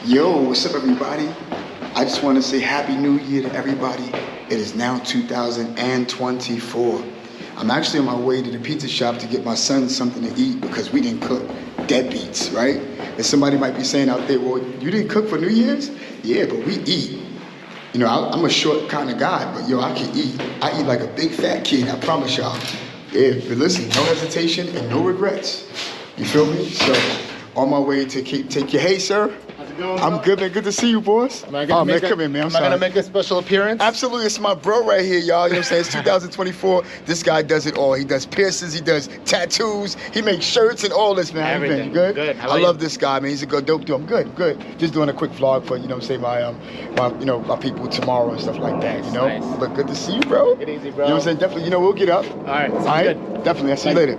Yo, what's up, everybody? I just want to say Happy New Year to everybody. It is now 2024. I'm actually on my way to the pizza shop to get my son something to eat because we didn't cook. Deadbeats, right? And somebody might be saying out there, well, you didn't cook for New Year's? Yeah, but we eat. You know, I'm a short kind of guy, but yo, I can eat. I eat like a big fat kid, I promise y'all. Yeah, but listen, no hesitation and no regrets. You feel me? So, on my way to take your, hey, sir. I'm good, man. Good to see you, boys. Oh, man, come in, man. Am I going to make a special appearance? Absolutely. It's my bro right here, y'all. You know what I'm saying? It's 2024. This guy does it all. He does piercings. He does tattoos. He makes shirts and all this, man. Everything. You good? Good. I love this guy, man. He's a good, dope dude. I'm good, good. Just doing a quick vlog for, you know what I'm saying, my people tomorrow and stuff like that, you know? Nice. But good to see you, bro. Get easy, bro. You know what I'm saying? Definitely, we'll get up. All right. All right? Good. Definitely. I'll see you later.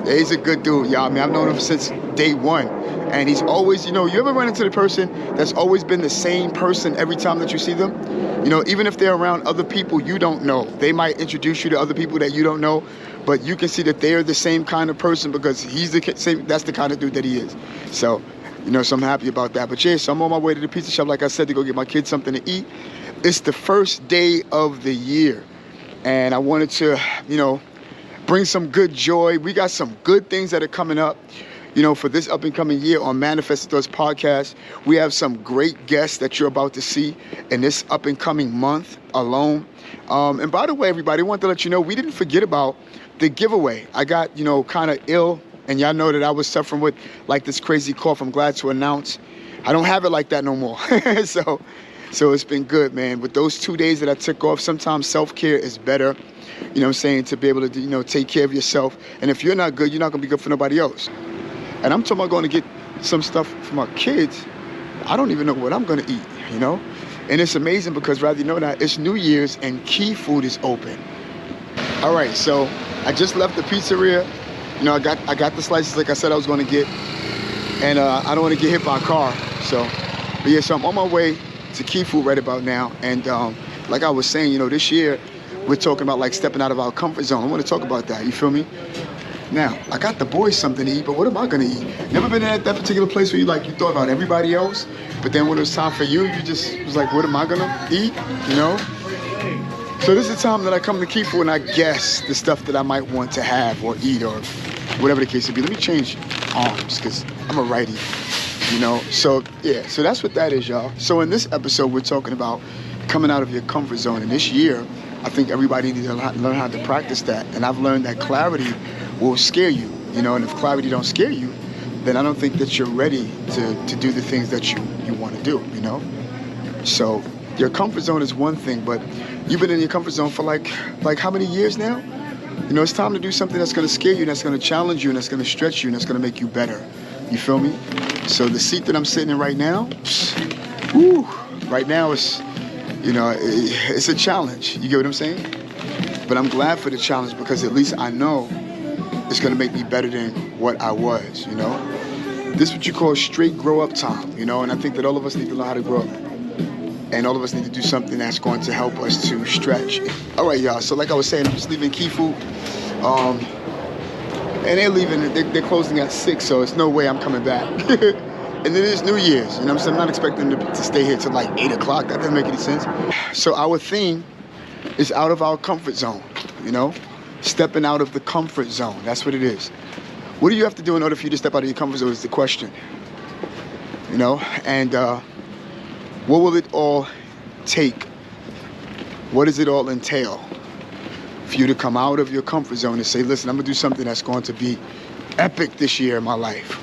Yeah, he's a good dude, y'all. I mean, I've known him since day one. And he's always, you ever run into the person that's always been the same person every time that you see them? You know, even if they're around other people you don't know, they might introduce you to other people that you don't know, but you can see that they're the same kind of person because he's the same, that's the kind of dude that he is. So, so I'm happy about that. But yeah, so I'm on my way to the pizza shop, like I said, to go get my kids something to eat. It's the first day of the year. And I wanted to, bring some good joy. We got some good things that are coming up. For this up and coming year on Manifested Thoughts podcast, we have some great guests that you're about to see in this up and coming month alone. And by the way, everybody, I want to let you know, we didn't forget about the giveaway. I got, kind of ill, and y'all know that I was suffering with like this crazy cough. I'm glad to announce I don't have it like that no more. So it's been good, man. With those 2 days that I took off, sometimes self-care is better, to be able to, take care of yourself. And if you're not good, you're not going to be good for nobody else. And I'm talking about going to get some stuff for my kids. I don't even know what I'm going to eat, And it's amazing because rather you know that, it's New Year's and Key Food is open. All right, so I just left the pizzeria. I got the slices like I said I was going to get. And I don't want to get hit by a car. So I'm on my way to Key Food right about now. And like I was saying, this year we're talking about like stepping out of our comfort zone. I want to talk about that. You feel me? Now, I got the boys something to eat, but what am I gonna eat? Never been at that particular place where you thought about everybody else, but then when it was time for you, you just was like, what am I gonna eat? So this is the time that I come to Key Food and I guess the stuff that I might want to have or eat or whatever the case may be. Let me change arms, because I'm a righty, So yeah, so that's what that is, y'all. So in this episode, we're talking about coming out of your comfort zone. And this year, I think everybody needs to learn how to practice that. And I've learned that clarity will scare you, and if clarity don't scare you, then I don't think that you're ready to do the things that you want to do, So your comfort zone is one thing, but you've been in your comfort zone for like how many years now? It's time to do something that's going to scare you, that's going to challenge you, and that's going to stretch you, and that's going to make you better. You feel me? So the seat that I'm sitting in right now, right now it's, it's a challenge. You get what I'm saying? But I'm glad for the challenge because at least I know it's going to make me better than what I was, This is what you call straight grow up time, and I think that all of us need to learn how to grow up. And all of us need to do something that's going to help us to stretch. All right, y'all, so like I was saying, I'm just leaving Key Food. And they're leaving, they're closing at 6, so it's no way I'm coming back. And it is New Year's, so I'm not expecting to stay here till like 8 o'clock. That doesn't make any sense. So our theme is out of our comfort zone, Stepping out of the comfort zone. That's what it is. What do you have to do in order for you to step out of your comfort zone is the question. And what will it all take? What does it all entail for you to come out of your comfort zone and say, listen, I'm going to do something that's going to be epic this year in my life?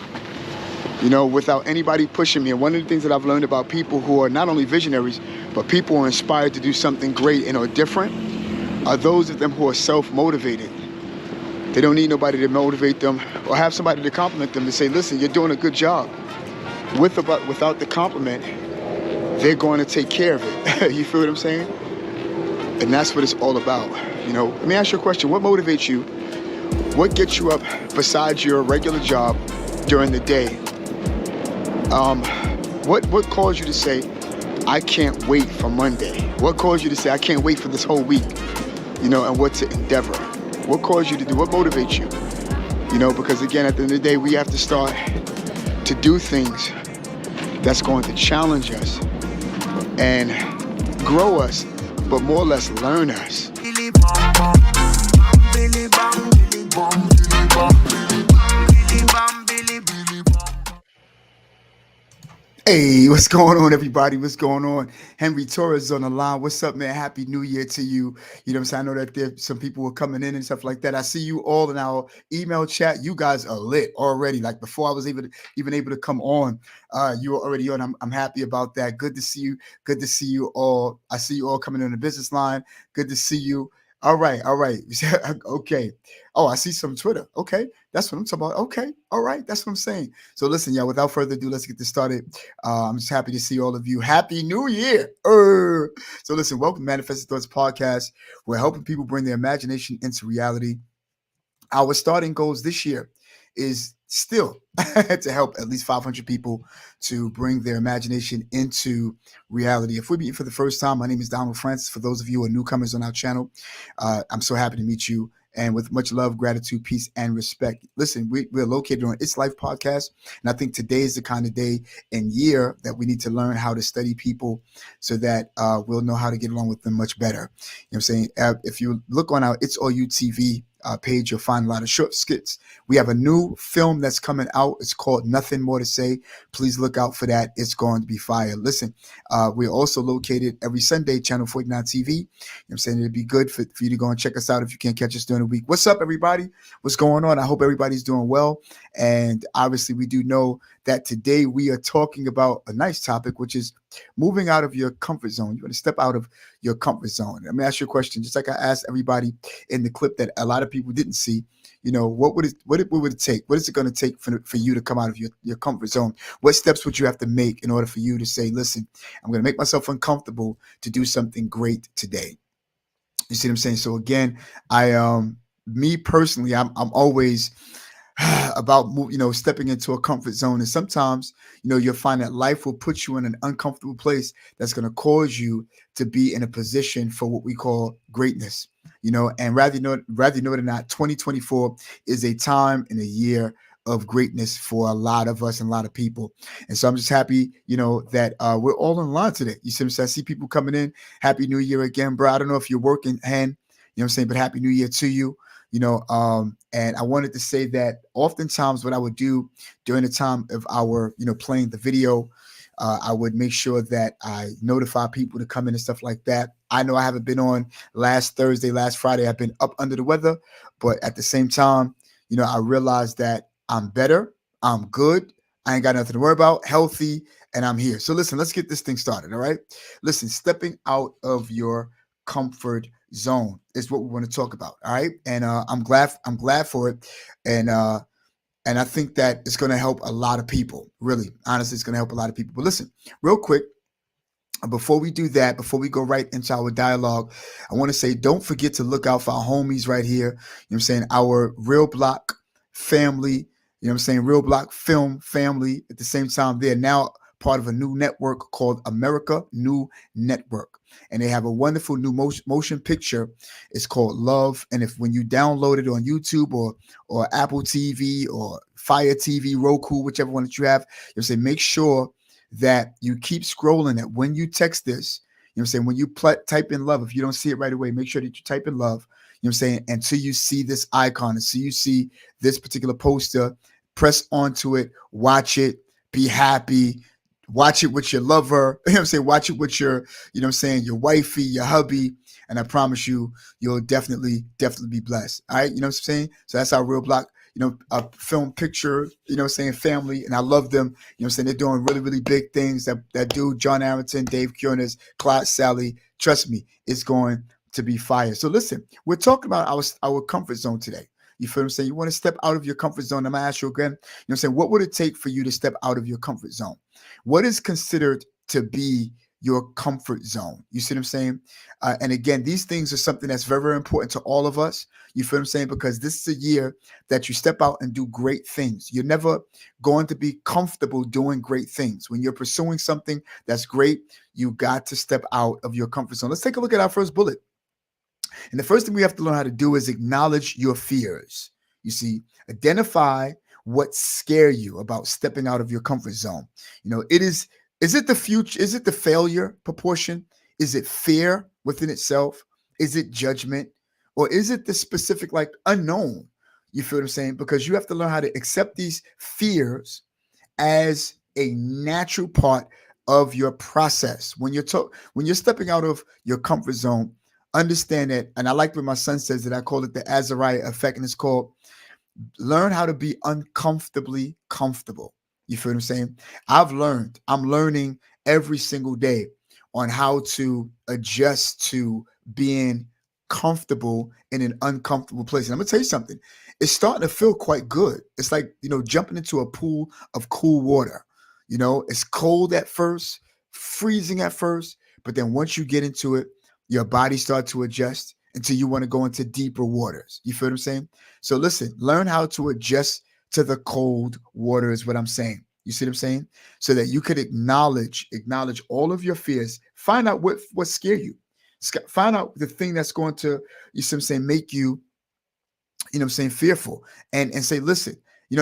Without anybody pushing me. And one of the things that I've learned about people who are not only visionaries, but people who are inspired to do something great and or different, are those of them who are self-motivated. They don't need nobody to motivate them or have somebody to compliment them to say, listen, you're doing a good job. Without the compliment, they're going to take care of it. You feel what I'm saying? And that's what it's all about. Let me ask you a question. What motivates you? What gets you up besides your regular job during the day? What caused you to say, I can't wait for Monday? What caused you to say, I can't wait for this whole week? And what to endeavor? What caused you to do? What motivates you? Because again, at the end of the day, we have to start to do things that's going to challenge us and grow us, but more or less learn us. Hey, what's going on, everybody? What's going on? Henry Torres on the line. What's up, man? Happy New Year to you. You know what I'm saying? I know that there some people were coming in and stuff like that. I see you all in our email chat. You guys are lit already. Like before I was even able to come on, you were already on. I'm happy about that. Good to see you. Good to see you all. I see you all coming in the business line. Good to see you. All right, all right. Okay. Oh, I see some Twitter. Okay, that's what I'm talking about. Okay, all right, that's what I'm saying. So listen, y'all. Without further ado, let's get this started. I'm just happy to see all of you. Happy New Year! So listen, welcome to Manifested Thoughts Podcast. We're helping people bring their imagination into reality. Our starting goals this year is still to help at least 500 people to bring their imagination into reality. If we're meeting for the first time, my name is Donald Francis. For those of you who are newcomers on our channel, I'm so happy to meet you. And with much love, gratitude, peace, and respect. Listen, we're located on It's Life Podcast. And I think today is the kind of day and year that we need to learn how to study people so that we'll know how to get along with them much better. You know what I'm saying? If you look on our It's All You TV page, you'll find a lot of short skits. We have a new film that's coming out. It's called Nothing More to Say. Please look out for that. It's going to be fire. Listen, we're also located every Sunday, Channel 49 TV. You know what I'm saying? It'd be good for you to go and check us out if you can't catch us during the week. What's up, everybody? What's going on? I hope everybody's doing well. And obviously, we do know that today we are talking about a nice topic, which is moving out of your comfort zone. You want to step out of your comfort zone. Let me ask you a question, just like I asked everybody in the clip that a lot of people didn't see. You know, what would it take? What is it going to take for you to come out of your comfort zone? What steps would you have to make in order for you to say, listen, I'm going to make myself uncomfortable to do something great today? You see what I'm saying? So again, me personally, I'm always about stepping into a comfort zone, and sometimes you'll find that life will put you in an uncomfortable place that's going to cause you to be in a position for what we call greatness. And rather you know it or not, 2024 is a time and a year of greatness for a lot of us and a lot of people. And so I'm just happy, that we're all in line today. You see what I'm saying? I see people coming in. Happy New Year again, bro. I don't know if you're working, Hen, what I'm saying, but Happy New Year to you. And I wanted to say that oftentimes what I would do during the time of our, playing the video, I would make sure that I notify people to come in and stuff like that. I know I haven't been on last Thursday, last Friday. I've been up under the weather, but at the same time, I realized that I'm better. I'm good. I ain't got nothing to worry about, healthy, and I'm here. So listen, let's get this thing started. All right. Listen, stepping out of your comfort zone is what we want to talk about. All right. And I'm glad for it. And I think that it's going to help a lot of people. Really, honestly, it's going to help a lot of people. But listen, real quick, before we do that, before we go right into our dialogue, I want to say, don't forget to look out for our homies right here. You know what I'm saying? Our Real Block family, Real Block Film family. At the same time, they're now part of a new network called America New Network. And they have a wonderful new motion picture. It's called Love. And when you download it on YouTube or Apple TV or Fire TV, Roku, whichever one that you have, you'll say, make sure that you keep scrolling it. When you text this, when you type in love, if you don't see it right away, make sure that you type in love, until you see this icon, until you see this particular poster, press onto it, watch it, be happy. Watch it with your lover, watch it with your, your wifey, your hubby, and I promise you, you'll definitely be blessed. All right, you know what I'm saying? So that's our Real Block, a film picture, family, and I love them. They're doing really, really big things. That dude, John Arrington, Dave Kiernes, Clyde Sally, trust me, it's going to be fire. So listen, we're talking about our comfort zone today. You feel what I'm saying? You want to step out of your comfort zone. I'm going to ask you again, what would it take for you to step out of your comfort zone? What is considered to be your comfort zone? You see what I'm saying? And again, these things are something that's very, very important to all of us. You feel what I'm saying? Because this is a year that you step out and do great things. You're never going to be comfortable doing great things. When you're pursuing something that's great, you got to step out of your comfort zone. Let's take a look at our first bullet. And the first thing we have to learn how to do is acknowledge your fears. You see, identify what scare you about stepping out of your comfort zone. Is it the future? Is it the failure proportion? Is it fear within itself? Is it judgment? Or is it the specific, like, unknown? You feel what I'm saying? Because you have to learn how to accept these fears as a natural part of your process. When you're stepping out of your comfort zone, understand that. And I like what my son says, that I call it the Azariah effect, and it's called learn how to be uncomfortably comfortable. You feel what I'm saying? I'm learning every single day on how to adjust to being comfortable in an uncomfortable place. And I'm gonna tell you something, it's starting to feel quite good. It's like, jumping into a pool of cool water. It's cold at first, freezing at first, but then once you get into it, your body starts to adjust until you want to go into deeper waters. You feel what I'm saying? So listen, learn how to adjust to the cold water is what I'm saying. You see what I'm saying? So that you could acknowledge all of your fears. Find out what scare you. Find out the thing that's going to, you see what I'm saying, make you, fearful. And say, listen,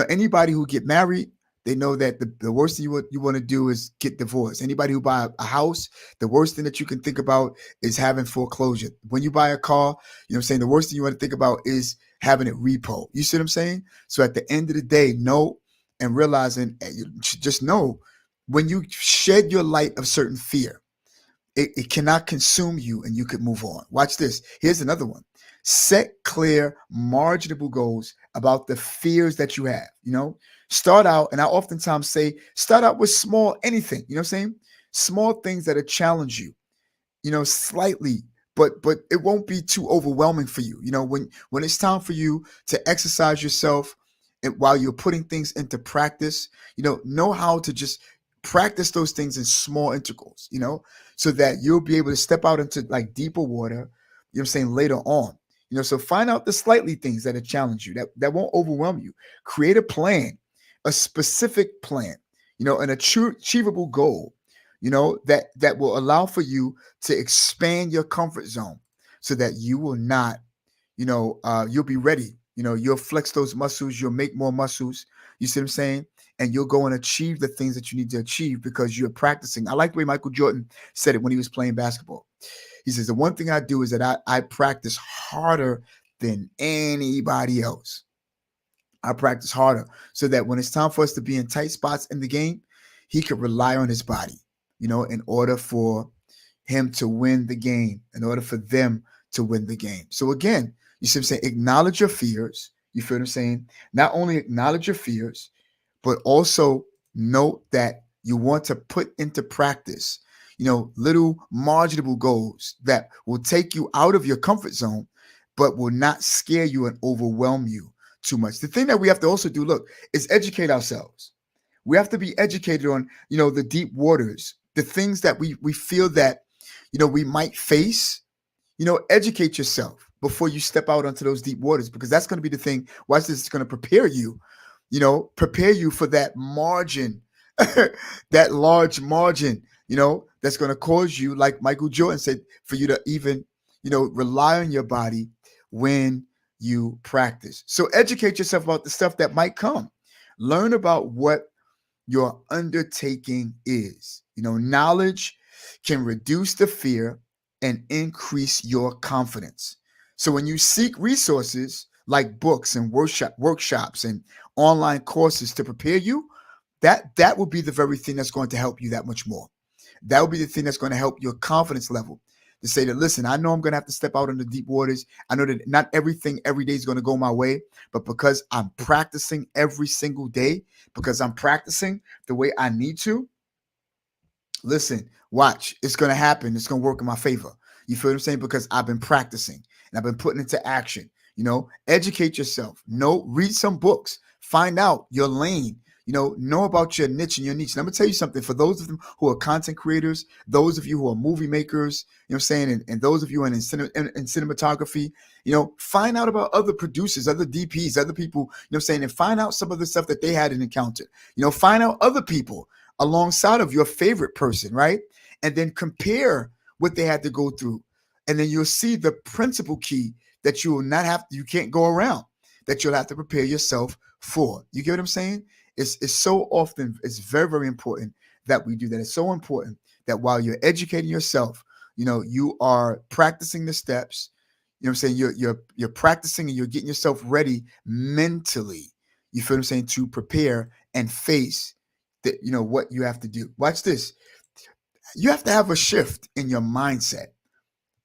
anybody who get married, they know that the worst thing you want to do is get divorced. Anybody who buy a house, the worst thing that you can think about is having foreclosure. When you buy a car, the worst thing you want to think about is having it repo. You see what I'm saying? So at the end of the day, know and realizing, just know, when you shed your light of certain fear, it cannot consume you and you could move on. Watch this. Here's another one. Set clear, marginable goals about the fears that you have. Start out, and I oftentimes say, start out with small anything. You know what I'm saying? Small things that challenge you, slightly, but it won't be too overwhelming for you. When it's time for you to exercise yourself, and while you're putting things into practice, know how to just practice those things in small integrals, so that you'll be able to step out into like deeper water, later on. So find out the slightly things that challenge you, that won't overwhelm you. Create a plan, a specific plan, an achievable goal, that will allow for you to expand your comfort zone, so that you will not, you'll be ready. You'll flex those muscles, you'll make more muscles. You see what I'm saying? And you'll go and achieve the things that you need to achieve because you're practicing. I like the way Michael Jordan said it when he was playing basketball. He says, the one thing I do is that I practice harder than anybody else. I practice harder so that when it's time for us to be in tight spots in the game, he could rely on his body, in order for him to win the game, in order for them to win the game. So again, you see what I'm saying? Acknowledge your fears. You feel what I'm saying? Not only acknowledge your fears, but also note that you want to put into practice, little marginable goals that will take you out of your comfort zone, but will not scare you and overwhelm you too much. The thing that we have to also do, look, is educate ourselves. We have to be educated on, the deep waters, the things that we feel that, we might face. Educate yourself before you step out onto those deep waters, because that's going to be the thing. Watch this. It's going to prepare you, for that margin, that large margin, that's going to cause you, like Michael Jordan said, for you to even, rely on your body when you practice. So educate yourself about the stuff that might come. Learn about what your undertaking is. Knowledge can reduce the fear and increase your confidence. So when you seek resources like books and workshops and online courses to prepare you, that will be the very thing that's going to help you that much more. That will be the thing that's going to help your confidence level, to say that, listen, I know I'm going to have to step out into deep waters. I know that not everything every day is going to go my way, but because I'm practicing every single day, because I'm practicing the way I need to, listen, watch, it's going to happen. It's going to work in my favor. You feel what I'm saying? Because I've been practicing and I've been putting into action. Educate yourself. Read some books. Find out your lane. Know about your niche and your niche. And I'm going to tell you something. For those of them who are content creators, those of you who are movie makers, and those of you in cinematography, find out about other producers, other DPs, other people, and find out some of the stuff that they hadn't encountered. Find out other people alongside of your favorite person, right? And then compare what they had to go through. And then you'll see the principal key that you can't go around, that you'll have to prepare yourself for. You get what I'm saying? It's so often, it's very, very important that we do that. It's so important that while you're educating yourself, you are practicing the steps. You know what I'm saying? You're practicing and you're getting yourself ready mentally. You feel what I'm saying? To prepare and face what you have to do. Watch this. You have to have a shift in your mindset.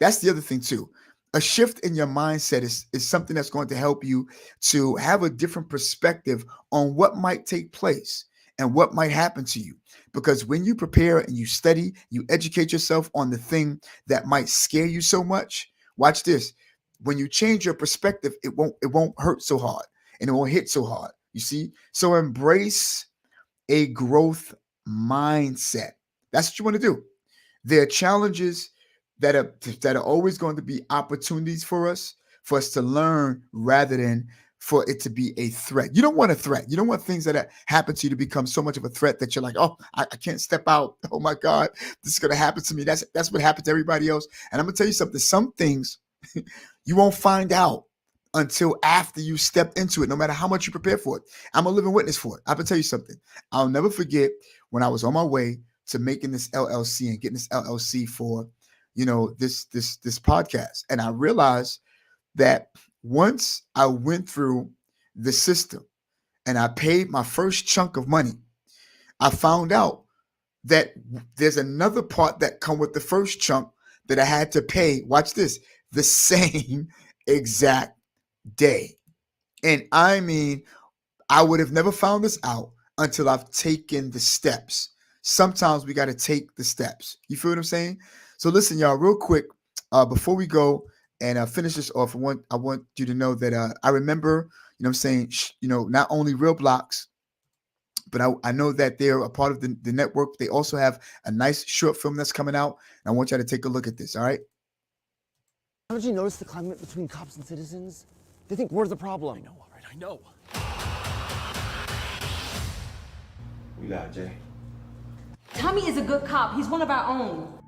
That's the other thing too. A shift in your mindset is something that's going to help you to have a different perspective on what might take place and what might happen to you. Because when you prepare and you study, you educate yourself on the thing that might scare you so much. Watch this. When you change your perspective, it won't hurt so hard and it won't hit so hard. You see? So embrace a growth mindset. That's what you want to do. There are challenges that are always going to be opportunities for us to learn rather than for it to be a threat. You don't want a threat. You don't want things that happen to you to become so much of a threat that you're like, oh, I can't step out. Oh my God, this is going to happen to me. That's what happened to everybody else. And I'm going to tell you something. Some things you won't find out until after you step into it, no matter how much you prepare for it. I'm a living witness for it. I can tell you something. I'll never forget when I was on my way to making this LLC and getting this LLC for, this podcast. And I realized that once I went through the system and I paid my first chunk of money, I found out that there's another part that come with the first chunk that I had to pay. Watch this, the same exact day. And I mean, I would have never found this out until I've taken the steps. Sometimes we got to take the steps. You feel what I'm saying? So listen, y'all, real quick, before we go and finish this off, I want you to know that I remember, what I'm saying, not only Real Blocks, but I know that they're a part of the network. They also have a nice short film that's coming out. And I want y'all to take a look at this, all right? Haven't you noticed the climate between cops and citizens? They think we're the problem. I know, all right, I know. We got Jay. Tommy is a good cop. He's one of our own.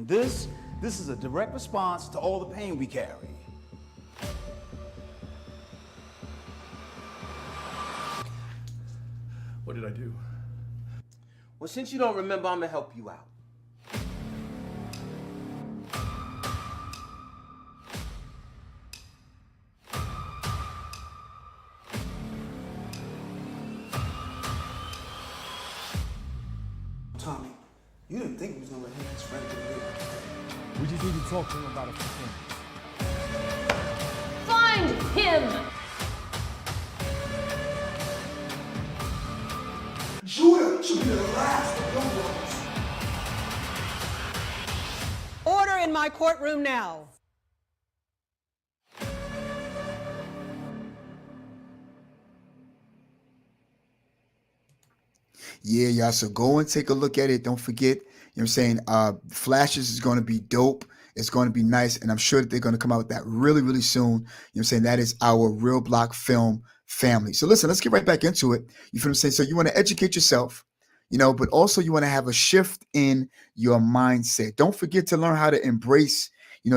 This is a direct response to all the pain we carry. What did I do? Well, since you don't remember, I'm gonna help you out. Tommy, you didn't think he was gonna let him and his friend get away. We just need to talk to him about a few things. Find him! Judah should be the last of your brothers. Order in my courtroom now. Yeah, y'all. So go and take a look at it. Don't forget, what I'm saying? Flashes is going to be dope. It's going to be nice. And I'm sure that they're going to come out with that really, really soon. What I'm saying? That is our Real Block Film family. So listen, let's get right back into it. You feel what I'm saying? So you want to educate yourself, but also you want to have a shift in your mindset. Don't forget to learn how to embrace,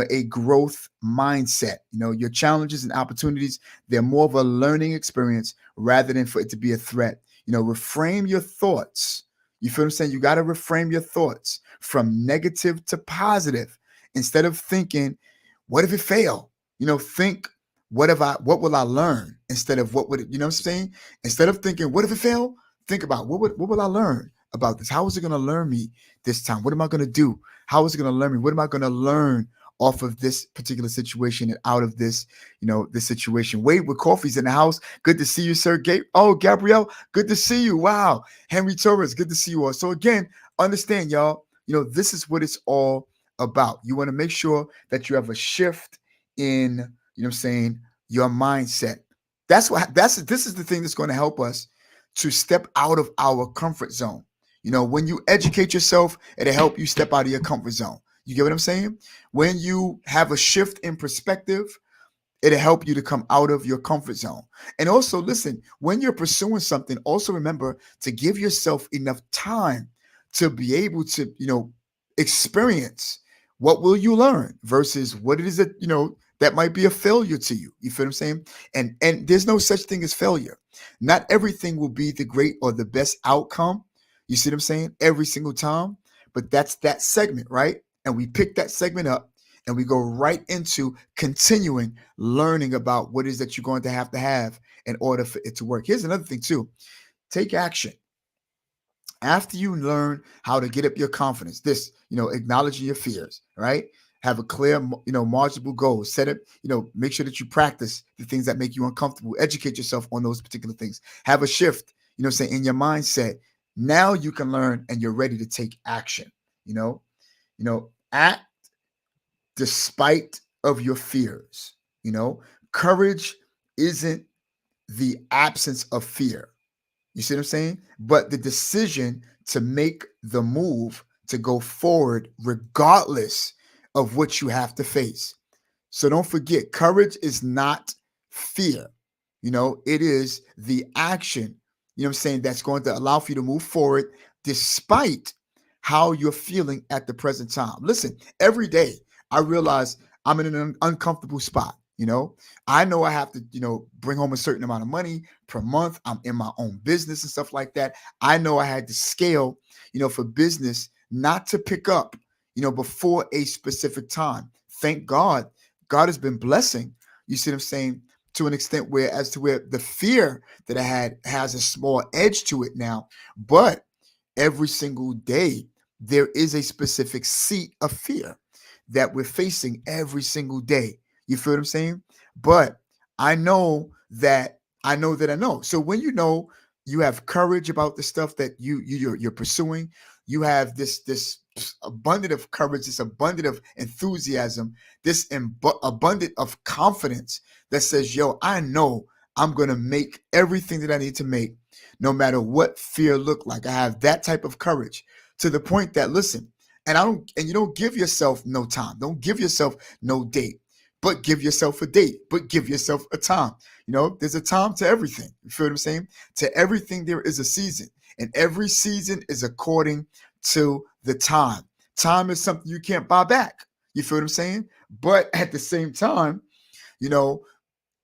a growth mindset. Your challenges and opportunities, they're more of a learning experience rather than for it to be a threat. Reframe your thoughts. You feel what I'm saying? You got to reframe your thoughts from negative to positive. Instead of thinking, what if it fail? Think, what will I learn? Instead of what would it, what I'm saying? Instead of thinking, what if it fail? Think about what will I learn about this? How is it going to learn me this time? What am I going to do? How is it going to learn me? What am I going to learn off of this particular situation and out of this, this situation? Wade with Coffee's in the house. Good to see you, sir. Gabrielle, good to see you. Wow. Henry Torres, good to see you all. So again, understand, y'all, this is what it's all about. You want to make sure that you have a shift in, your mindset. This is the thing that's going to help us to step out of our comfort zone. When you educate yourself, it'll help you step out of your comfort zone. You get what I'm saying? When you have a shift in perspective, it'll help you to come out of your comfort zone. And also, listen, when you're pursuing something, also remember to give yourself enough time to be able to, experience What will you learn versus what it is that, that might be a failure to you. You feel what I'm saying? And there's no such thing as failure. Not everything will be the great or the best outcome. You see what I'm saying? Every single time. But that's that segment, right? And we pick that segment up and we go right into continuing learning about what it is that you're going to have in order for it to work. Here's another thing too. Take action. After you learn how to get up your confidence, acknowledging your fears, right? Have a clear, marketable goal. Set it, make sure that you practice the things that make you uncomfortable. Educate yourself on those particular things. Have a shift, say in your mindset. Now you can learn and you're ready to take action. Act despite of your fears. Courage isn't the absence of fear. You see what I'm saying? But the decision to make the move to go forward, regardless of what you have to face. So don't forget, courage is not fear. It is the action, that's going to allow for you to move forward despite how you're feeling at the present time. Listen, every day I realize I'm in an uncomfortable spot. I know I have to, bring home a certain amount of money per month. I'm in my own business and stuff like that. I know I had to scale, for business not to pick up, before a specific time. Thank God, God has been blessing. You see what I'm saying? To an extent where the fear that I had has a small edge to it now. But every single day, there is a specific seat of fear that we're facing every single day. You feel what I'm saying? But I know that I know. So when you have courage about the stuff that you're pursuing, you have this abundant of courage, this abundant of enthusiasm, this abundant of confidence that says, yo, I know I'm going to make everything that I need to make, no matter what fear look like. I have that type of courage to the point that, listen, and you don't give yourself no time. Don't give yourself no date, but give yourself a date, but give yourself a time. There's a time to everything. You feel what I'm saying? To everything, there is a season, and every season is according to the time. Time is something you can't buy back. You feel what I'm saying? But at the same time, you know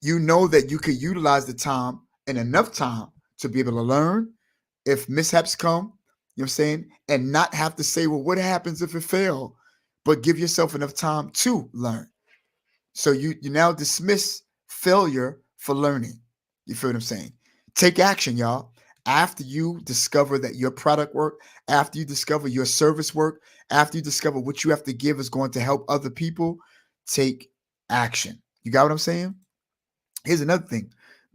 that you could utilize the time and enough time to be able to learn if mishaps come, you know what I'm saying? And not have to say, well, what happens if it fails? But give yourself enough time to learn. So you now dismiss failure for learning. You feel what I'm saying? Take action, y'all. After you discover that your product work, after you discover your service work, after you discover what you have to give is going to help other people, take action. You got what I'm saying? Here's another thing.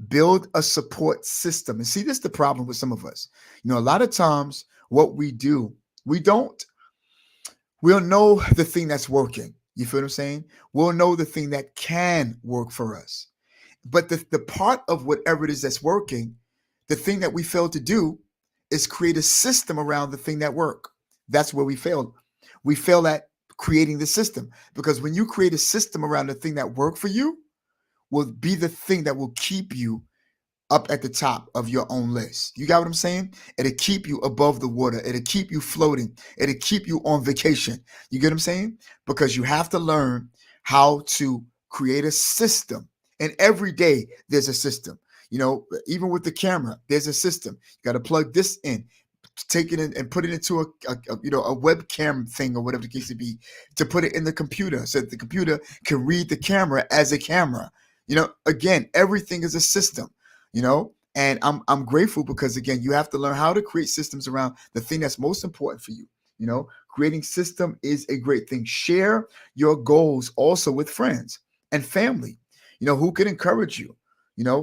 Build a support system. And see, this is the problem with some of us. A lot of times what we do, we'll know the thing that's working. You feel what I'm saying? We'll know the thing that can work for us. But the part of whatever it is that's working, the thing that we fail to do is create a system around the thing that works. That's where we failed. We fail at creating the system, because when you create a system around the thing that worked for you, will be the thing that will keep you up at the top of your own list. You got what I'm saying? It'll keep you above the water. It'll keep you floating. It'll keep you on vacation. You get what I'm saying? Because you have to learn how to create a system. And every day there's a system. Even with the camera, there's a system. You got to plug this in, take it in and put it into a webcam thing or whatever the case may be, to put it in the computer so that the computer can read the camera as a camera. Again, everything is a system, and I'm grateful because, again, you have to learn how to create systems around the thing that's most important for you. Creating system is a great thing. Share your goals also with friends and family, who can encourage you.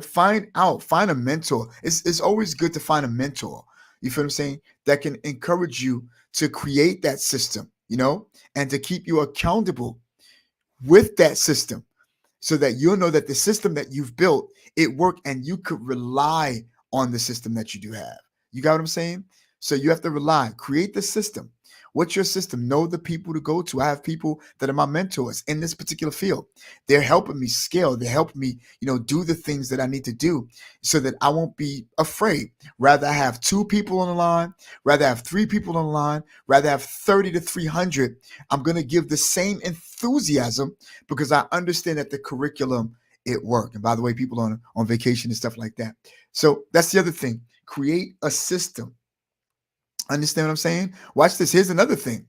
Find a mentor. It's always good to find a mentor. You feel what I'm saying? That can encourage you to create that system, and to keep you accountable with that system, so that you'll know that the system that you've built, it worked, and you could rely on the system that you do have. You got what I'm saying? So you have to create the system. What's your system? Know the people to go to. I have people that are my mentors in this particular field. They're helping me scale. They're helping me, do the things that I need to do so that I won't be afraid. Rather have 2 people on the line, rather have 3 people on the line, rather have 30 to 300. I'm going to give the same enthusiasm because I understand that the curriculum, it worked. And by the way, people on vacation and stuff like that. So that's the other thing. Create a system. Understand what I'm saying? Watch this. Here's another thing.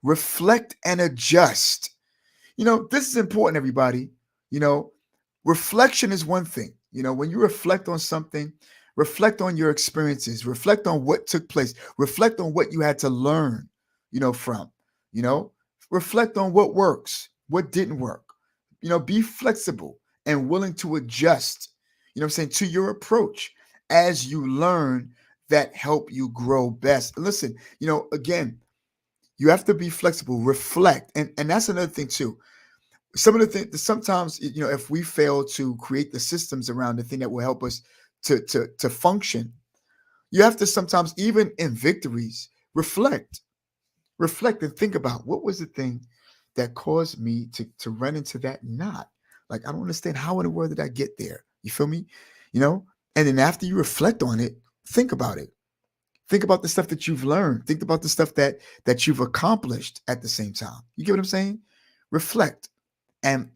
Reflect and adjust. This is important, everybody. Reflection is one thing. When you reflect on something, reflect on your experiences, reflect on what took place, reflect on what you had to learn, from, reflect on what works, what didn't work. Be flexible and willing to adjust, to your approach as you learn that help you grow best. And listen, again, you have to be flexible, reflect. And that's another thing too. Some of the things, sometimes, if we fail to create the systems around the thing that will help us to function, you have to sometimes, even in victories, reflect and think about what was the thing that caused me to run into that knot. Like, I don't understand how in the world did I get there? You feel me? And then after you reflect on it, think about it. Think about the stuff that you've learned. Think about the stuff that you've accomplished at the same time. You get what I'm saying? Reflect and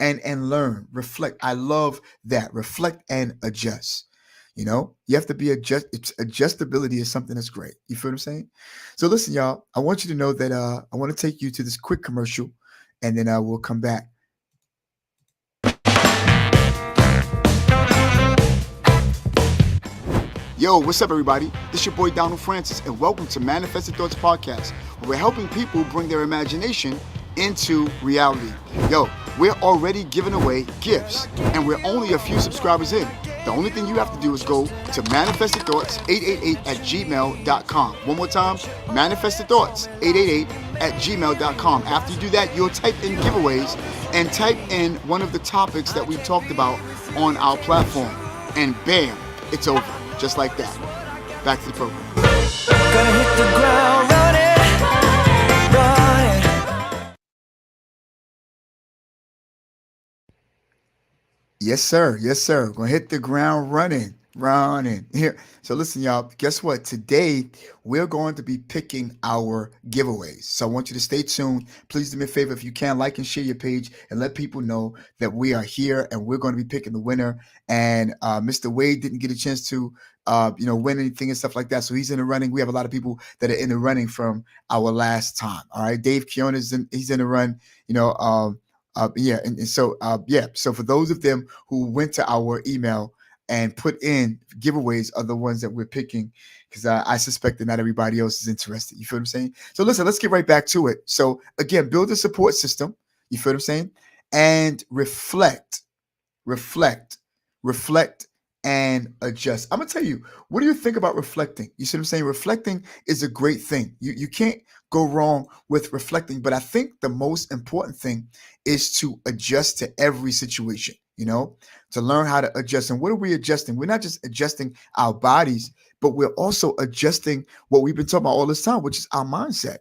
learn. Reflect. I love that. Reflect and adjust. You have to be adjustability is something that's great. You feel what I'm saying? So listen, y'all, I want you to know that I want to take you to this quick commercial, and then we'll come back. Yo, what's up, everybody? This is your boy, Donald Francis, and welcome to Manifested Thoughts Podcast, where we're helping people bring their imagination into reality. Yo, we're already giving away gifts, and we're only a few subscribers in. The only thing you have to do is go to manifestedthoughts888@gmail.com. One more time, manifestedthoughts888@gmail.com. After you do that, you'll type in giveaways and type in one of the topics that we've talked about on our platform. And bam, it's over. Just like that. Back to the program. Gonna hit the ground running. Yes, sir. Yes, sir. Gonna hit the ground running. Here. So listen, y'all, guess what? Today, we're going to be picking our giveaways. So I want you to stay tuned. Please do me a favor, if you can, like and share your page and let people know that we are here and we're going to be picking the winner. And Mr. Wade didn't get a chance to win anything and stuff like that. So he's in the running. We have a lot of people that are in the running from our last time. All right. Dave Keown he's in the run, So for those of them who went to our email and put in giveaways are the ones that we're picking, because I suspect that not everybody else is interested. You feel what I'm saying? So listen, let's get right back to it. So again, build a support system. You feel what I'm saying? And reflect, and adjust. I'm gonna tell you, what do you think about reflecting? You see what I'm saying? Reflecting is a great thing. You can't go wrong with reflecting, but I think the most important thing is to adjust to every situation, to learn how to adjust. And what are we adjusting? We're not just adjusting our bodies, but we're also adjusting what we've been talking about all this time, which is our mindset.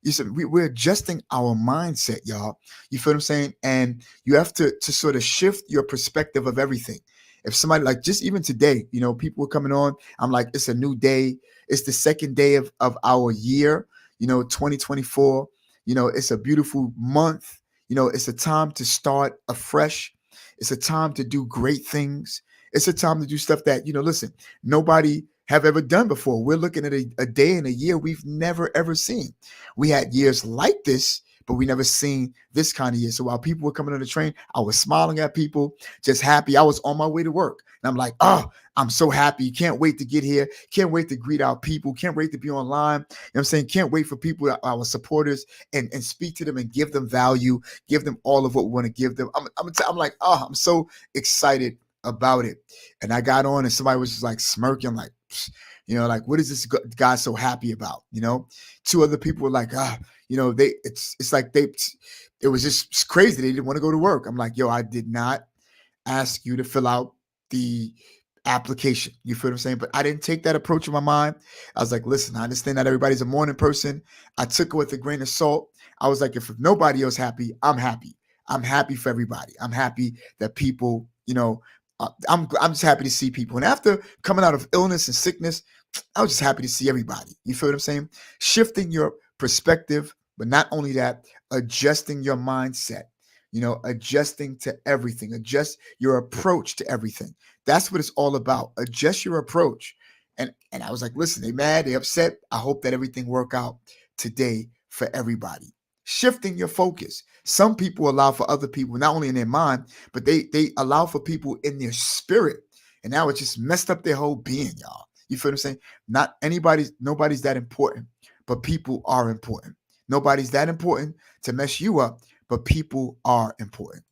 You said we're adjusting our mindset, y'all. You feel what I'm saying? And you have to sort of shift your perspective of everything. If somebody, like, just even today, people are coming on, I'm like, it's a new day. It's the second day of our year, 2024. It's a beautiful month. It's a time to start afresh. It's a time to do great things. It's a time to do stuff that, listen, nobody have ever done before. We're looking at a day and a year we've never, ever seen. We had years like this, but we never seen this kind of year. So while people were coming on the train, I was smiling at people, just happy. I was on my way to work. And I'm like, oh, I'm so happy. Can't wait to get here. Can't wait to greet our people. Can't wait to be online. You know what I'm saying? Can't wait for people, our supporters, and speak to them and give them value, give them all of what we want to give them. I'm like, oh, I'm so excited about it. And I got on and somebody was just like smirking. I'm like, like, what is this guy so happy about? Two other people were like, it was just crazy. They didn't want to go to work. I'm like, yo, I did not ask you to fill out the application. You feel what I'm saying? But I didn't take that approach in my mind. I was like, listen, I understand that everybody's a morning person. I took it with a grain of salt. I was like, if nobody else happy, I'm happy. I'm happy for everybody. I'm happy that people, I'm just happy to see people. And after coming out of illness and sickness, I was just happy to see everybody. You feel what I'm saying? Shifting your perspective, but not only that, adjusting your mindset, adjusting to everything, adjust your approach to everything. That's what it's all about. Adjust your approach. And I was like, listen, they mad, they upset. I hope that everything work out today for everybody. Shifting your focus. Some people allow for other people, not only in their mind, but they allow for people in their spirit. And now it just messed up their whole being, y'all. You feel what I'm saying? Nobody's that important, but people are important. Nobody's that important to mess you up, but people are important.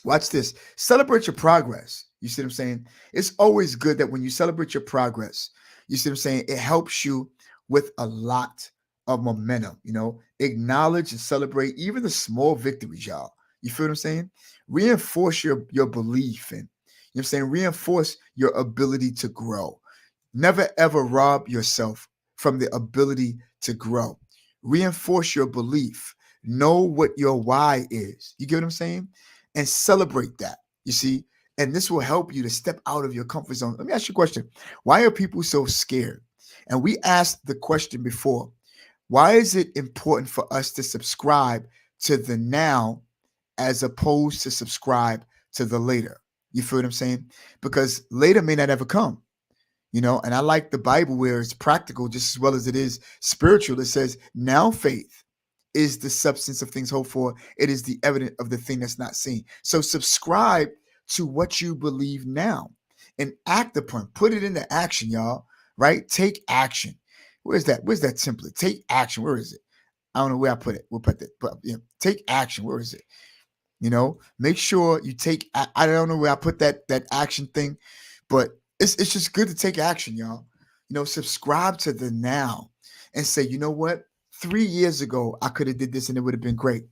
Watch this. Celebrate your progress. You see what I'm saying? It's always good that when you celebrate your progress, you see what I'm saying? It helps you with a lot of momentum, acknowledge and celebrate even the small victories, y'all. You feel what I'm saying? Reinforce your belief and, reinforce your ability to grow. Never ever rob yourself from the ability to grow. Reinforce your belief. Know what your why is. You get what I'm saying? And celebrate that, you see? And this will help you to step out of your comfort zone. Let me ask you a question. Why are people so scared? And we asked the question before. Why is it important for us to subscribe to the now as opposed to subscribe to the later? You feel what I'm saying? Because later may not ever come, and I like the Bible where it's practical just as well as it is spiritual. It says, now faith is the substance of things hoped for. It is the evidence of the thing that's not seen. So subscribe to what you believe now and act upon, put it into action, y'all, right? Take action. Where's that template? Take action. Where is it? I don't know where I put it. We'll put that. But take action. Where is it? Make sure you take. I don't know where I put that action thing, but it's just good to take action, y'all. Subscribe to the now and say, you know what? 3 years ago, I could have did this and it would have been great.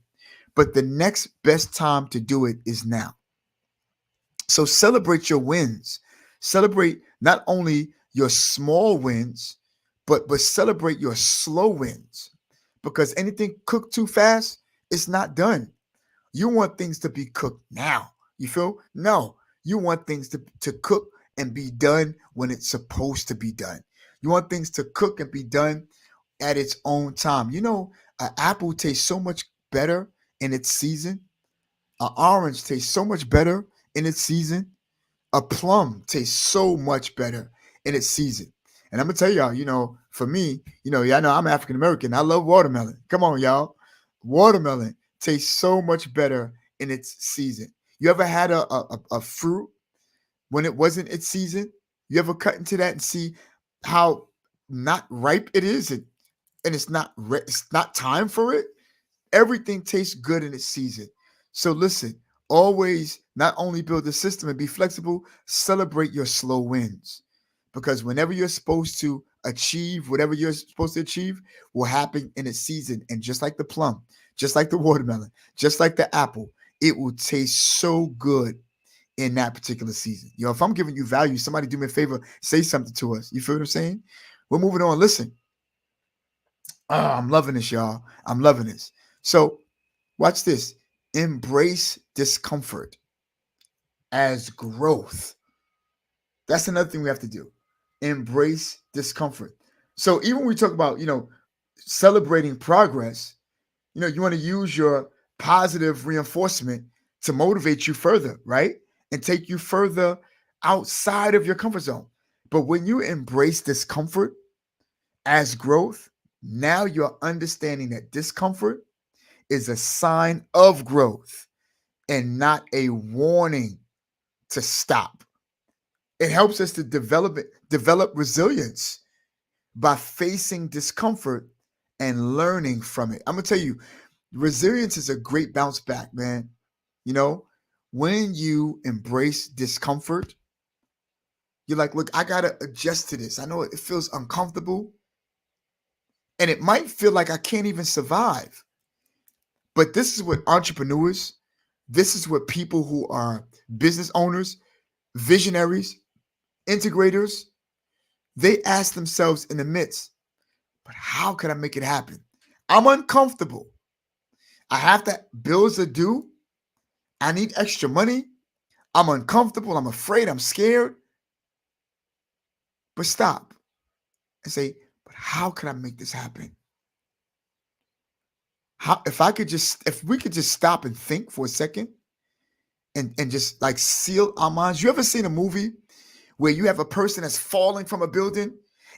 But the next best time to do it is now. So celebrate your wins. Celebrate not only your small wins, but celebrate your slow wins, because anything cooked too fast, it's not done. You want things to be cooked now. You feel? No, you want things to cook and be done when it's supposed to be done. You want things to cook and be done at its own time. An apple tastes so much better in its season. An orange tastes so much better in its season. A plum tastes so much better in its season. And I'm gonna tell y'all, for me, y'all know I'm African American. I love watermelon. Come on, y'all. Watermelon tastes so much better in its season. You ever had a fruit when it wasn't its season? You ever cut into that and see how not ripe it is, and it's not time for it? Everything tastes good in its season. So listen, always not only build the system and be flexible, celebrate your slow wins. Because whenever you're supposed to achieve, whatever you're supposed to achieve will happen in its season. And just like the plum, just like the watermelon, just like the apple, it will taste so good in that particular season. If I'm giving you value, somebody do me a favor, say something to us. You feel what I'm saying? We're moving on. Listen. Oh, I'm loving this, y'all. I'm loving this. So watch this. Embrace discomfort as growth. That's another thing we have to do. Embrace discomfort. So even when we talk about, celebrating progress, you want to use your positive reinforcement to motivate you further, right? And take you further outside of your comfort zone. But when you embrace discomfort as growth, now you're understanding that discomfort is a sign of growth and not a warning to stop. It helps us to develop resilience by facing discomfort and learning from it. I'm going to tell you, resilience is a great bounce back, man. When you embrace discomfort, you're like, look, I got to adjust to this. I know it feels uncomfortable and it might feel like I can't even survive. But this is what entrepreneurs, this is what people who are business owners, visionaries, integrators, they ask themselves in the midst, but how can I make it happen? I'm uncomfortable. I have to, bills are due. I need extra money. I'm uncomfortable. I'm afraid. I'm scared. But stop and say, but how can I make this happen? How, if we could just stop and think for a second and just like seal our minds. You ever seen a movie where you have a person that's falling from a building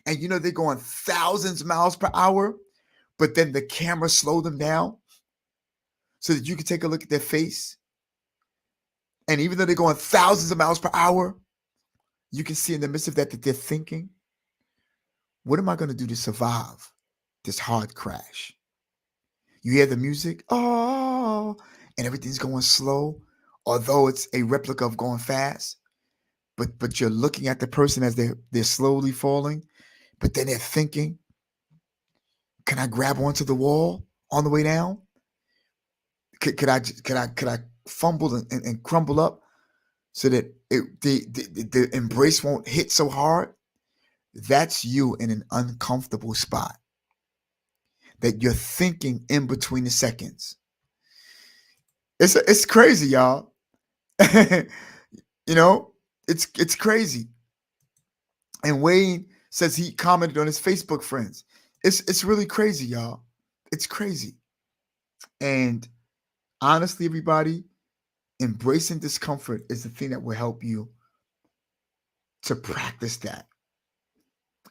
and you know they're going thousands of miles per hour, but then the camera slowed them down so that you can take a look at their face? And even though they're going thousands of miles per hour, you can see in the midst of that they're thinking, what am I going to do to survive this hard crash? You hear the music, oh, and everything's going slow, although it's a replica of going fast. But you're looking at the person as they're slowly falling, but then they're thinking, can I grab onto the wall on the way down? Could I fumble and crumble up so that the embrace won't hit so hard? That's you in an uncomfortable spot that you're thinking in between the seconds. It's crazy, y'all. You know, it's crazy. And Wayne says he commented on his Facebook friends. It's really crazy, y'all. It's crazy. And honestly, everybody, embracing discomfort is the thing that will help you to practice that.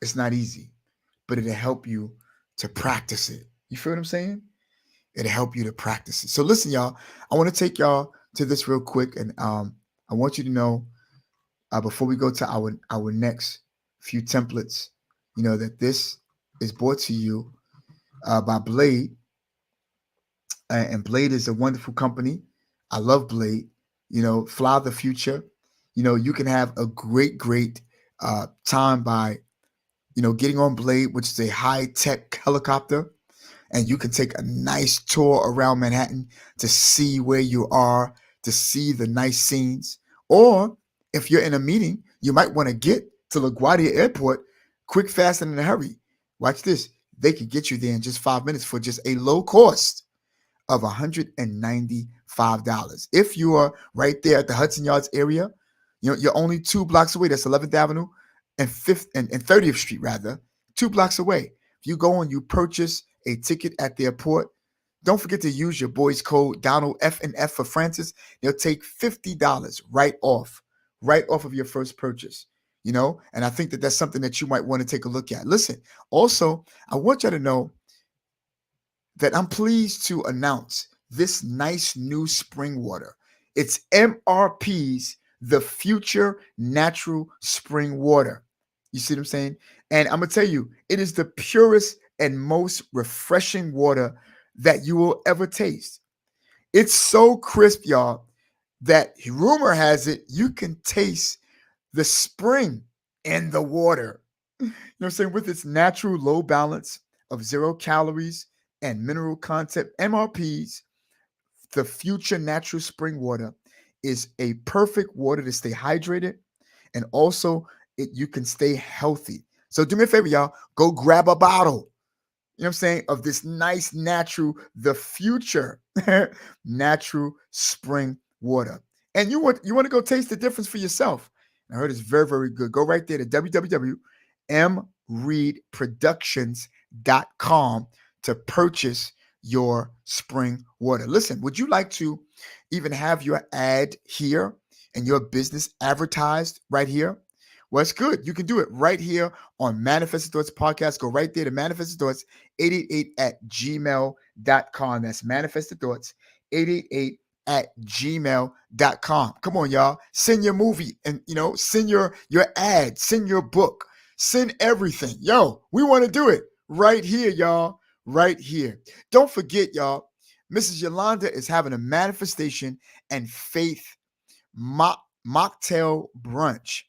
It's not easy, but it'll help you to practice it. You feel what I'm saying? It'll help you to practice it. So listen, y'all, I want to take y'all to this real quick. And I want you to know, before we go to our next few templates, you know, that this is brought to you by Blade. And Blade is a wonderful company. I love Blade. You know, fly the future. You know, you can have a great time by, you know, getting on Blade, which is a high-tech helicopter, and you can take a nice tour around Manhattan to see where you are, to see the nice scenes. Or if you're in a meeting, you might want to get to LaGuardia Airport quick, fast, and in a hurry. Watch this. They can get you there in just 5 minutes for just a low cost of $195. If you are right there at the Hudson Yards area, you know, you're only 2 blocks away. That's 11th Avenue and 30th Street, rather, 2 blocks away. If you go and you purchase a ticket at the airport, don't forget to use your boy's code Donald F&F for Francis. They'll take $50 right off of your first purchase. You know, and I think that that's something that you might want to take a look at. Listen, also, I want you to know that I'm pleased to announce this nice new spring water. It's MRP's The Future Natural Spring Water. You see what I'm saying? And I'm going to tell you, it is the purest and most refreshing water that you will ever taste. It's so crisp, y'all, that rumor has it you can taste the spring in the water. You know what I'm saying? With its natural low balance of 0 calories and mineral content, MRP's The Future Natural Spring Water is a perfect water to stay hydrated, and also you can stay healthy. So do me a favor, y'all. Go grab a bottle, you know what I'm saying, of this nice natural, The Future Natural Spring Water. And you want to go taste the difference for yourself. I heard it's very, very good. Go right there to www.mreadproductions.com to purchase your spring water. Listen, would you like to even have your ad here and your business advertised right here? Well, it's good. You can do it right here on Manifested Thoughts Podcast. Go right there to Manifested Thoughts 888@gmail.com. That's Manifested Thoughts 888@gmail.com. Come on, y'all. Send your movie and, you know, send your ad, send your book, send everything. Yo, we want to do it right here, y'all. Right here. Don't forget, y'all, Mrs. Yolanda is having a manifestation and faith mocktail brunch.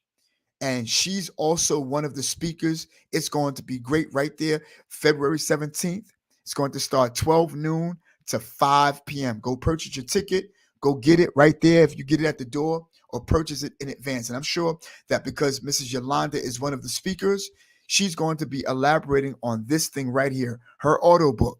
And she's also one of the speakers. It's going to be great right there, February 17th. It's going to start 12 noon to 5 p.m. Go purchase your ticket. Go get it right there if you get it at the door. or purchase it in advance. And I'm sure that because Mrs. Yolanda is one of the speakers, she's going to be elaborating on this thing right here, her audio book,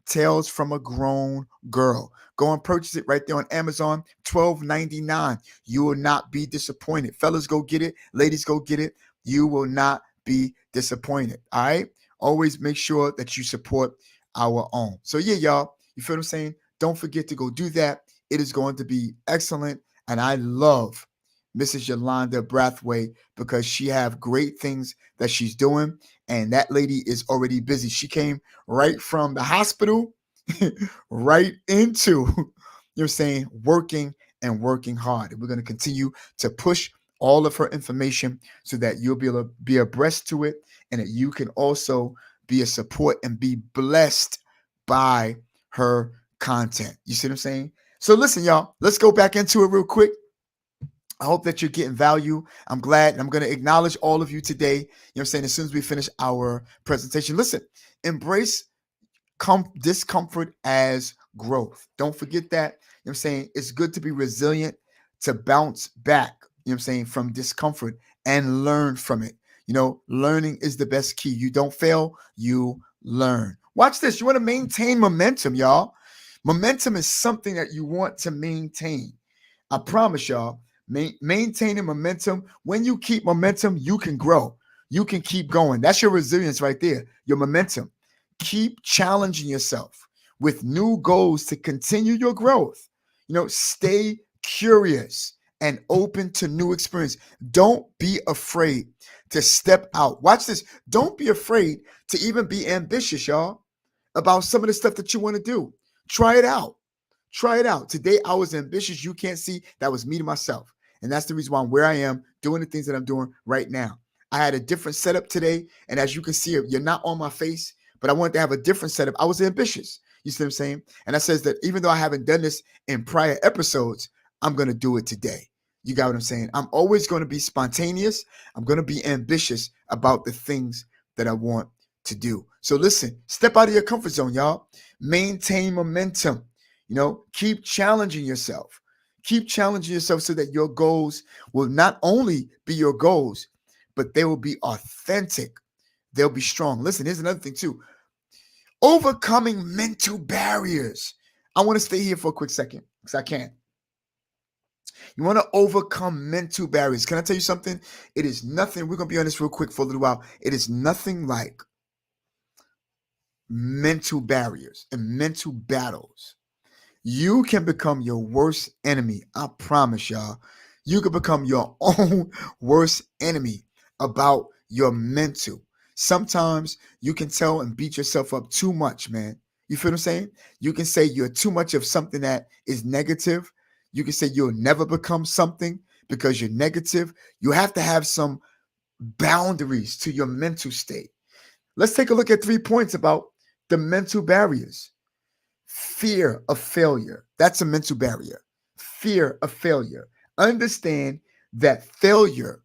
Tales from a Grown Girl. Go and purchase it right there on Amazon, $12.99. You will not be disappointed. Fellas, go get it. Ladies, go get it. You will not be disappointed. All right? Always make sure that you support our own. So yeah, y'all, you feel what I'm saying? Don't forget to go do that. It is going to be excellent. And I love Mrs. Yolanda Brathwaite because she have great things that she's doing. And that lady is already busy. She came right from the hospital, right into, you know what I'm saying, working and working hard. And we're going to continue to push all of her information so that you'll be able to be abreast to it and that you can also be a support and be blessed by her content. You see what I'm saying? So listen, y'all, let's go back into it real quick. I hope that you're getting value. I'm glad. And I'm going to acknowledge all of you today. You know what I'm saying? As soon as we finish our presentation, listen, embrace discomfort as growth. Don't forget that. You know what I'm saying? It's good to be resilient, to bounce back, you know what I'm saying, from discomfort and learn from it. You know, learning is the best key. You don't fail, you learn. Watch this. You want to maintain momentum, y'all. Momentum is something that you want to maintain. I promise y'all, maintaining momentum. When you keep momentum, you can grow. You can keep going. That's your resilience right there, your momentum. Keep challenging yourself with new goals to continue your growth. You know, stay curious and open to new experience. Don't be afraid to step out. Watch this. Don't be afraid to even be ambitious, y'all, about some of the stuff that you want to do. Try it out. Try it out. Today, I was ambitious. You can't see that was me to myself. And that's the reason why I'm where I am doing the things that I'm doing right now. I had a different setup today. And as you can see, you're not on my face, but I wanted to have a different setup. I was ambitious. You see what I'm saying? And that says that even though I haven't done this in prior episodes, I'm going to do it today. You got what I'm saying? I'm always going to be spontaneous. I'm going to be ambitious about the things that I want to do. So listen, step out of your comfort zone, y'all. Maintain momentum. You know, keep challenging yourself. Keep challenging yourself so that your goals will not only be your goals, but they will be authentic. They'll be strong. Listen, here's another thing too. Overcoming mental barriers. I want to stay here for a quick second because I can. You want to overcome mental barriers. Can I tell you something? It is nothing. We're going to be on this real quick for a little while. It is nothing like mental barriers and mental battles. You can become your worst enemy. I promise y'all. You can become your own worst enemy about your mental. Sometimes you can tell and beat yourself up too much, man. You feel what I'm saying? You can say you're too much of something that is negative. You can say you'll never become something because you're negative. You have to have some boundaries to your mental state. Let's take a look at 3 points about the mental barriers. Fear of failure. That's a mental barrier. Fear of failure. Understand that failure,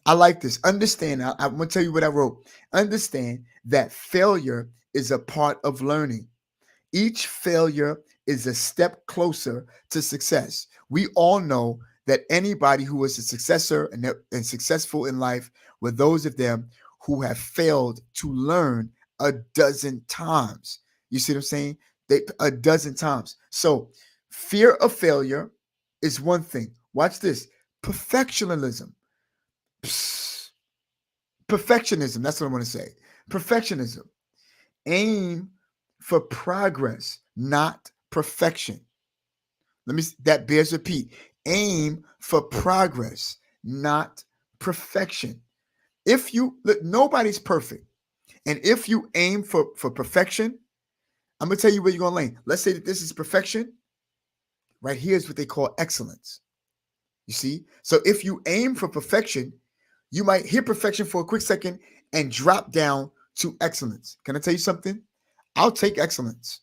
I like this. Understand, I'm going to tell you what I wrote. Understand that failure is a part of learning. Each failure is a step closer to success. We all know that anybody who is a successor and successful in life were those of them who have failed to learn a dozen times. You see what I'm saying? A dozen times. So fear of failure is one thing. Watch this. Perfectionism. Perfectionism. That's what I want to say. Perfectionism. Aim for progress, not perfection. That bears repeat. Aim for progress, not perfection. Look, nobody's perfect. And if you aim for perfection, I'm going to tell you where you're going to land. Let's say that this is perfection. Right here is what they call excellence. You see? So if you aim for perfection, you might hit perfection for a quick second and drop down to excellence. Can I tell you something? I'll take excellence.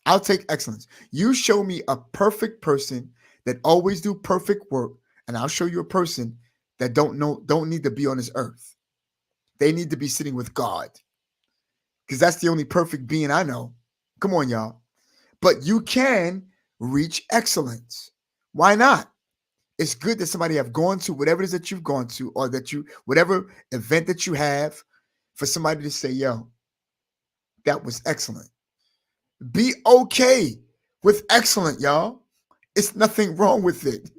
I'll take excellence. You show me a perfect person that always do perfect work, and I'll show you a person that don't need to be on this earth. They need to be sitting with God, because that's the only perfect being I know. Come on, y'all. But you can reach excellence. Why not? It's good that somebody have gone to whatever it is that you've gone to, or whatever event that you have, for somebody to say, yo, that was excellent. Be okay with excellent, y'all. It's nothing wrong with it.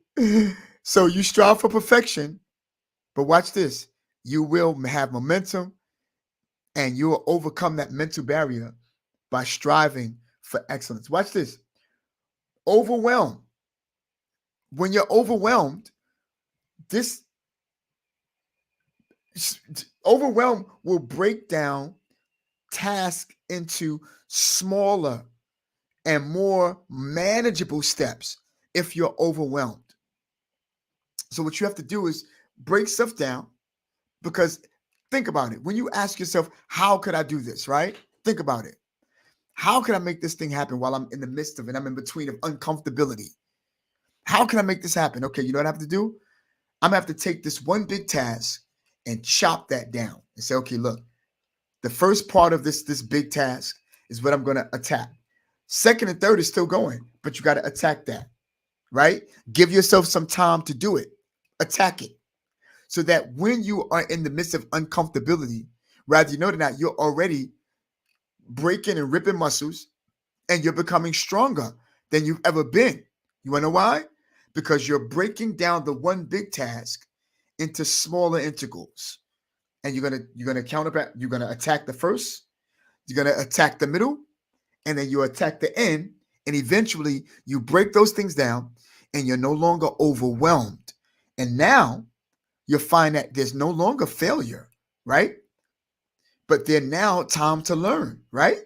So you strive for perfection, but watch this. You will have momentum, and you will overcome that mental barrier by striving for excellence. Watch this. Overwhelm. When you're overwhelmed, this overwhelm will break down tasks into smaller and more manageable steps if you're overwhelmed. So what you have to do is break stuff down, because think about it. When you ask yourself, how could I do this, right? Think about it. How can I make this thing happen while I'm in the midst of it? I'm in between of uncomfortability. How can I make this happen? Okay, you know what I have to do? I'm gonna have to take this one big task and chop that down and say, okay, look, the first part of this big task is what I'm gonna attack. Second and third is still going, but you got to attack that, right? Give yourself some time to do it. Attack it. So that when you are in the midst of uncomfortability, rather you know it or not, you're already breaking and ripping muscles, and you're becoming stronger than you've ever been. You want to know why? Because you're breaking down the one big task into smaller integrals. And you're gonna counterback, you're gonna attack the first, you're gonna attack the middle, and then you attack the end, and eventually you break those things down, and you're no longer overwhelmed. And now you'll find that there's no longer failure, right? But they're now time to learn, right?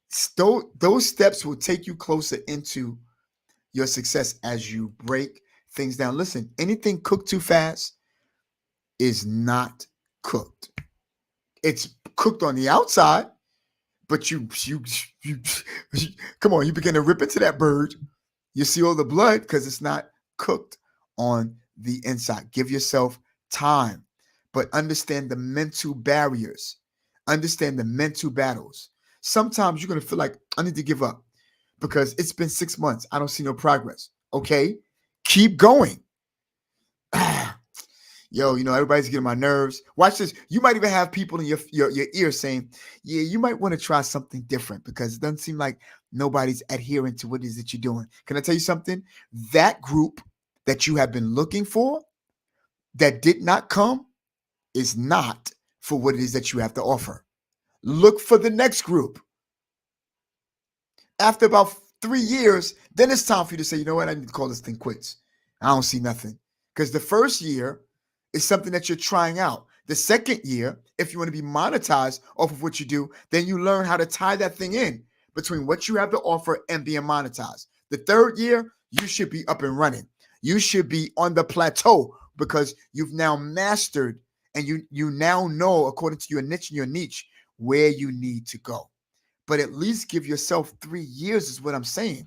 So those steps will take you closer into your success as you break things down. Listen, anything cooked too fast is not cooked. It's cooked on the outside, but you come on, you begin to rip into that bird. You see all the blood because it's not cooked on the inside. Give yourself time, but understand the mental barriers. Understand the mental battles. Sometimes you're going to feel like, I need to give up because it's been 6 months. I don't see no progress. Okay, keep going. Yo, everybody's getting my nerves. Watch this. You might even have people in your ear saying, yeah, you might want to try something different because it doesn't seem like nobody's adhering to what it is that you're doing. Can I tell you something? That group that you have been looking for that did not come is not for what it is that you have to offer. Look for the next group. After about 3 years, then it's time for you to say, you know what? I need to call this thing quits. I don't see nothing. Because the first year is something that you're trying out. The second year, if you want to be monetized off of what you do, then you learn how to tie that thing in between what you have to offer and being monetized. The third year, you should be up and running. You should be on the plateau because you've now mastered and you now know, according to your niche, where you need to go. But at least give yourself 3 years is what I'm saying.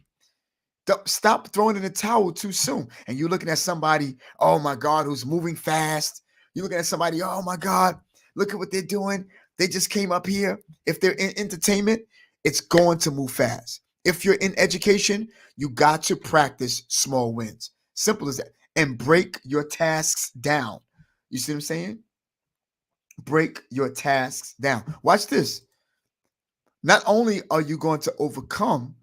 Stop throwing in the towel too soon. And you're looking at somebody, oh my God, who's moving fast. You're looking at somebody, oh my God, look at what they're doing. They just came up here. If they're in entertainment, it's going to move fast. If you're in education, you got to practice small wins. Simple as that. And break your tasks down. You see what I'm saying? Break your tasks down. Watch this. Not only are you going to overcome,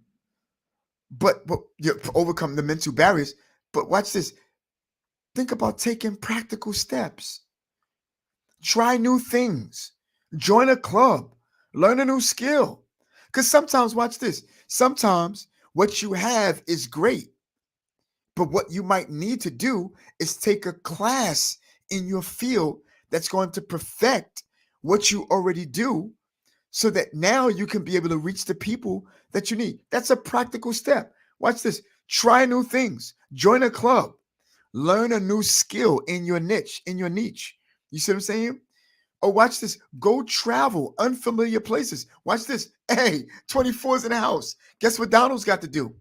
but you overcome the mental barriers, but watch this. Think about taking practical steps. Try new things. Join a club. Learn a new skill. Because sometimes, watch this. Sometimes what you have is great, but what you might need to do is take a class in your field that's going to perfect what you already do so that now you can be able to reach the people that you need. That's a practical step. Watch this. Try new things. Join a club. Learn a new skill in your niche, You see what I'm saying? Oh, watch this. Go travel unfamiliar places. Watch this. Hey, 24's in the house. Guess what Donald's got to do?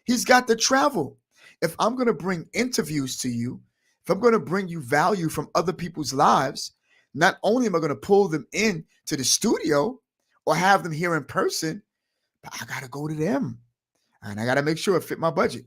He's got to travel. If I'm going to bring interviews to you, if I'm going to bring you value from other people's lives, not only am I going to pull them in to the studio or have them here in person, but I got to go to them. And I got to make sure it fit my budget.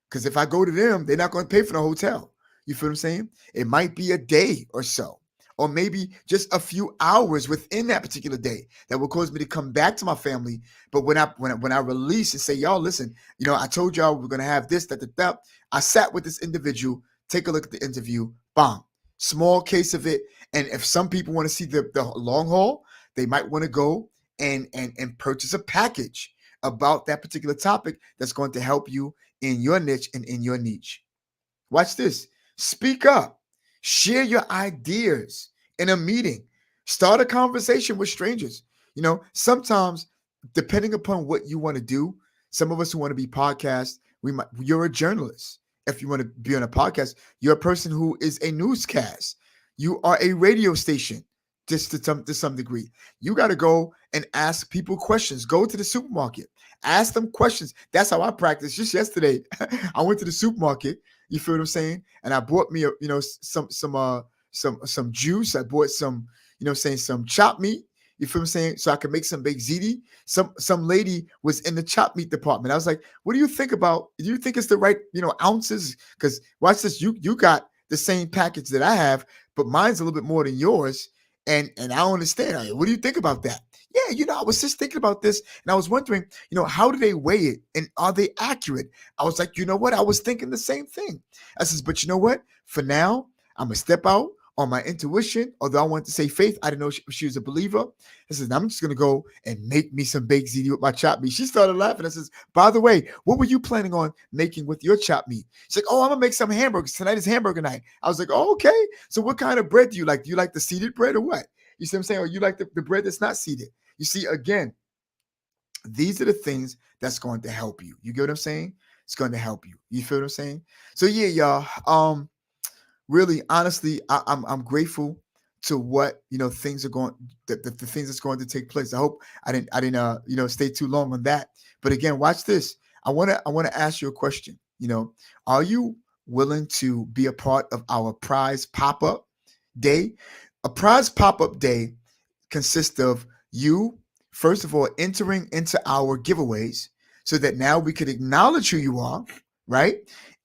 Because if I go to them, they're not going to pay for the hotel. You feel what I'm saying? It might be a day or so, or maybe just a few hours within that particular day that will cause me to come back to my family. But when I release and say, y'all, listen, I told y'all we're going to have this, that. I sat with this individual, take a look at the interview, bang, small case of it. And if some people want to see the long haul, they might want to go and purchase a package about that particular topic that's going to help you in your niche and in your niche. Watch this. Speak up. Share your ideas in a meeting. Start a conversation with strangers. Sometimes, depending upon what you want to do, some of us who want to be podcasts, you're a journalist. If you want to be on a podcast, you're a person who is a newscast. You are a radio station, just to some degree. You got to go and ask people questions. Go to the supermarket. Ask them questions. That's how I practiced. Just yesterday, I went to the supermarket. You feel what I'm saying? And I bought me some juice. I bought some chopped meat. You feel what I'm saying? So I could make some baked ziti. Some lady was in the chopped meat department. I was like, what do you think about? Do you think it's the right, ounces? Because watch this, you got the same package that I have, but mine's a little bit more than yours. And I don't understand. What do you think about that? Yeah, I was just thinking about this and I was wondering, how do they weigh it and are they accurate? I was like, you know what? I was thinking the same thing. I says, but you know what? For now, I'm going to step out on my intuition. Although I wanted to say faith, I didn't know she was a believer. I says, I'm just going to go and make me some baked ziti with my chopped meat. She started laughing. I says, by the way, what were you planning on making with your chopped meat? She's like, oh, I'm going to make some hamburgers. Tonight is hamburger night. I was like, oh, okay. So what kind of bread do you like? Do you like the seeded bread or what? You see what I'm saying? Or you like the bread that's not seeded? You see, again, these are the things that's going to help you. You get what I'm saying? It's going to help you. You feel what I'm saying? So yeah, y'all. Really, honestly, I'm grateful to what things are going, the things that's going to take place. I hope I didn't stay too long on that. But again, watch this. I want to ask you a question. Are you willing to be a part of our prize pop-up day? A prize pop-up day consists of you, first of all, entering into our giveaways so that now we could acknowledge who you are, right?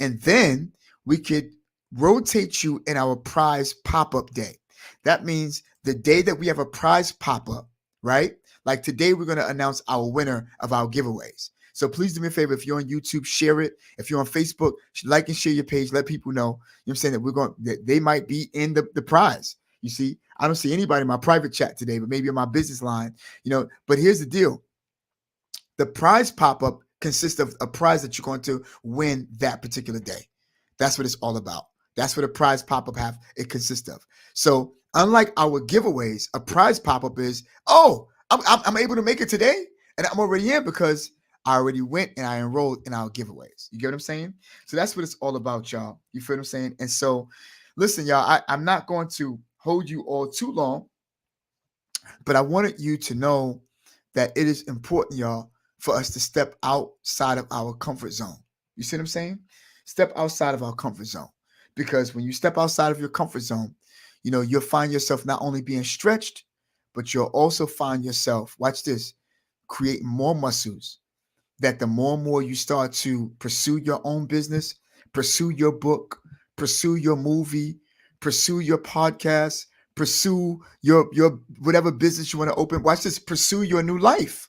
And then we could rotate you in our prize pop-up day. That means the day that we have a prize pop-up, right? Like today, we're going to announce our winner of our giveaways. So please do me a favor. If you're on YouTube, share it. If you're on Facebook, like and share your page. Let people know. You know what I'm saying? That they might be in the prize. You see, I don't see anybody in my private chat today, but maybe in my business line, but here's the deal. The prize pop-up consists of a prize that you're going to win that particular day. That's what it's all about. That's what a prize pop-up it consists of. So unlike our giveaways, a prize pop-up is, I'm able to make it today and I'm already in because I already went and I enrolled in our giveaways. You get what I'm saying? So that's what it's all about, y'all. You feel what I'm saying? And so listen, y'all, I'm not going to hold you all too long, but I wanted you to know that it is important, y'all, for us to step outside of our comfort zone. You see what I'm saying? Step outside of our comfort zone. Because when you step outside of your comfort zone, you'll find yourself not only being stretched, but you'll also find yourself, watch this, create more muscles that the more and more you start to pursue your own business, pursue your book, pursue your movie, pursue your podcast, pursue your whatever business you want to open. Watch this, pursue your new life.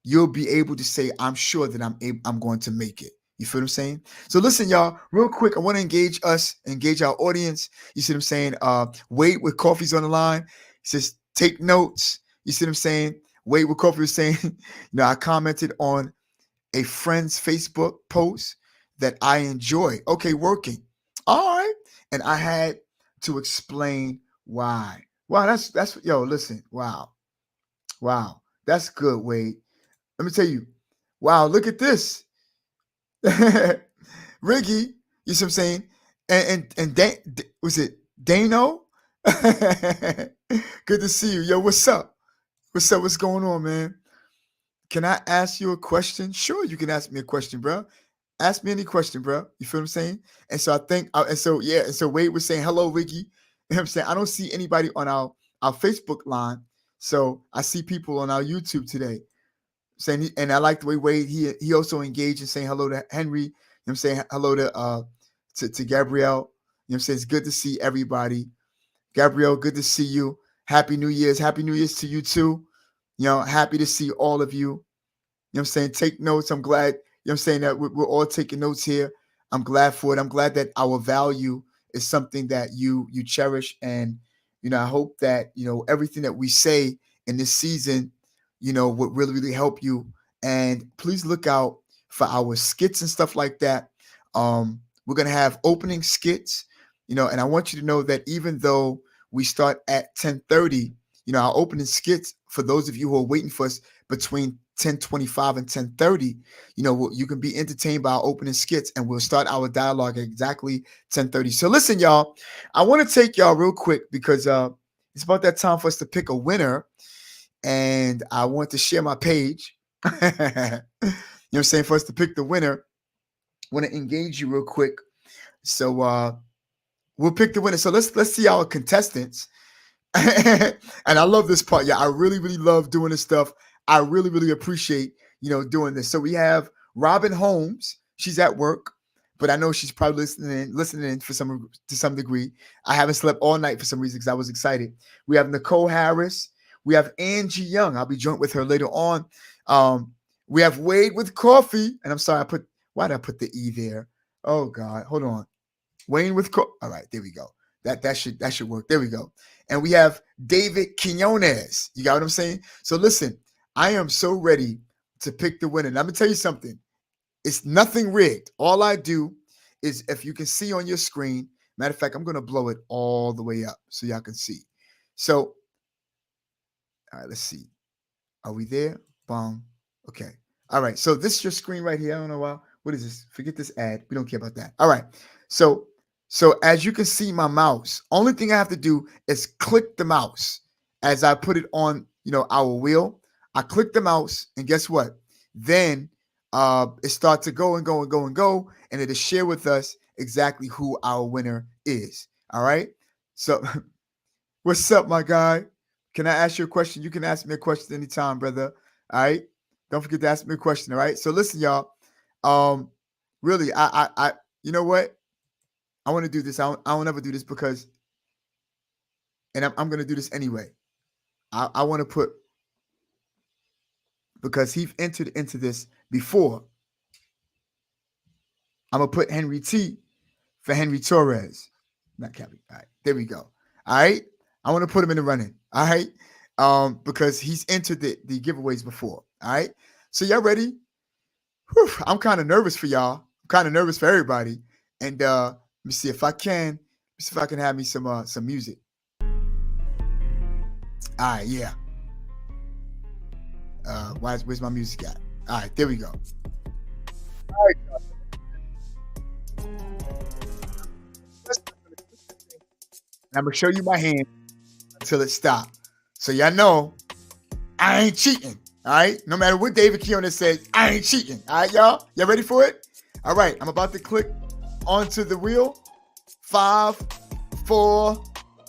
You'll be able to say, I'm sure that I'm going to make it. You feel what I'm saying? So listen, y'all, real quick, I want to engage our audience. You see what I'm saying? Wade with Coffee's on the line. He says, take notes. You see what I'm saying? Wade with Coffee was saying, I commented on a friend's Facebook post that I enjoy. Okay, working. All right. And I had to explain why. Wow, that's listen. Wow. That's good, Wade. Let me tell you. Wow, look at this. Riggy, you see what I'm saying? And was it Dano? Good to see you. Yo, what's up? What's going on, man? Can I ask you a question? Sure, you can ask me a question, bro. Ask me any question, bro. You feel what I'm saying? And so I think, and so Wade was saying, hello, Riggy. You know what I'm saying? I don't see anybody on our Facebook line. So I see people on our YouTube today saying, and I like the way Wade, he also engaged in saying hello to Henry, I'm saying? Hello to Gabrielle. You know what I'm saying? It's good to see everybody. Gabrielle, good to see you. Happy New Year's. Happy New Year's to you too. You know, happy to see all of you. You know what I'm saying? Take notes. I'm glad, you know what I'm saying, that we're all taking notes here. I'm glad for it. I'm glad that our value is something that you cherish. And, you know, I hope that, you know, everything that we say in this season, you know, would really, really help you. And please look out for our skits and stuff like that. We're going to have opening skits, you know, and I want you to know that even though we start at 10:30, you know, our opening skits, for those of you who are waiting for us between 10:25 and 10:30, you know, you can be entertained by our opening skits, and we'll start our dialogue at exactly 10:30. So listen, y'all, I want to take y'all real quick because it's about that time for us to pick a winner, and I want to share my page. You know what I'm saying? For us to pick the winner, I want to engage you real quick. So we'll pick the winner. So let's see our contestants. And I love this part. Yeah, I really, really love doing this stuff. I really, really appreciate, you know, doing this. So we have Robin Holmes. She's at work, but I know she's probably listening to some degree. I haven't slept all night for some reason because I was excited. We have Nicole Harris. We have Angie Young. I'll be joined with her later on. We have Wade with coffee. And I'm sorry, why did I put the E there? Oh God, hold on. Wayne with coffee. All right, there we go. That should work. There we go. And we have David Quinones. You got what I'm saying? So listen, I am so ready to pick the winner. And I'm gonna tell you something. It's nothing rigged. All I do is, if you can see on your screen, matter of fact, I'm gonna blow it all the way up so y'all can see. So, all right, let's see. Are we there? Boom. Okay. All right. So this is your screen right here. I don't know why. What is this? Forget this ad. We don't care about that. All right. So as you can see my mouse, only thing I have to do is click the mouse as I put it on, you know, our wheel. I click the mouse, and guess what? Then it starts to go and go and go and go, and it'll share with us exactly who our winner is. All right. So what's up, my guy? Can I ask you a question? You can ask me a question anytime, brother. All right. Don't forget to ask me a question. All right. So listen, y'all. Really, I you know what? I want to do this. I don't ever do this because, and I'm going to do this anyway. I want to put, because he entered into this before, I'm going to put Henry T for Henry Torres. Not Cappy. All right. There we go. All right. I want to put him in the running. All right. Because he's entered the giveaways before. All right. So y'all ready? Whew, I'm kind of nervous for y'all. I'm kind of nervous for everybody. And let me see if I can. Let's see if I can have me some music. All right, yeah. Where's my music at? All right, there we go. All right, and I'm gonna show you my hand until it stops. So y'all know I ain't cheating. All right. No matter what David Quinones says, I ain't cheating. All right, y'all. Y'all ready for it? All right. I'm about to click onto the wheel. 5, 4,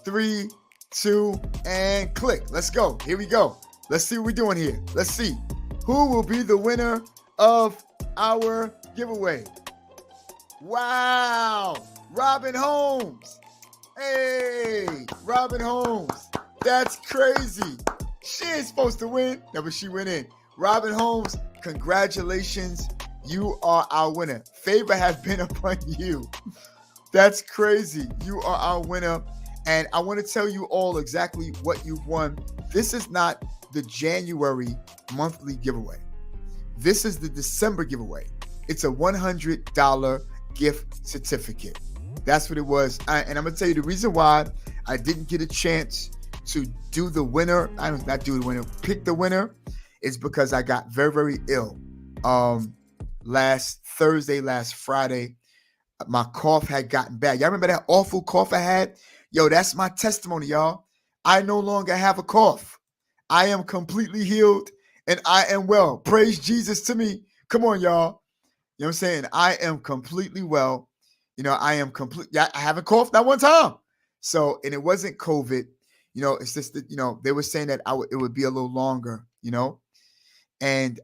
3, 2, and click. Let's go. Here we go. Let's see what we're doing here. Let's see who will be the winner of our giveaway. Wow. Robin Holmes. Hey, Robin Holmes. That's crazy. She ain't supposed to win. No, but she went in. Robin Holmes, congratulations. You are our winner. Favor has been upon you. That's crazy. You are our winner. And I want to tell you all exactly what you've won. This is not the January monthly giveaway. This is the December giveaway. It's a $100 gift certificate. That's what it was. And I'm going to tell you the reason why I didn't get a chance to do the winner. I don't not do the winner, pick the winner, is because I got very, very ill. Last Thursday, last Friday, my cough had gotten bad. Y'all remember that awful cough I had? Yo, that's my testimony, y'all. I no longer have a cough. I am completely healed and I am well. Praise Jesus to me. Come on, y'all. You know what I'm saying? I am completely well. You know, I am complete. I haven't coughed that one time. So, and it wasn't COVID. You know, it's just that, you know, they were saying that it would be a little longer, you know. And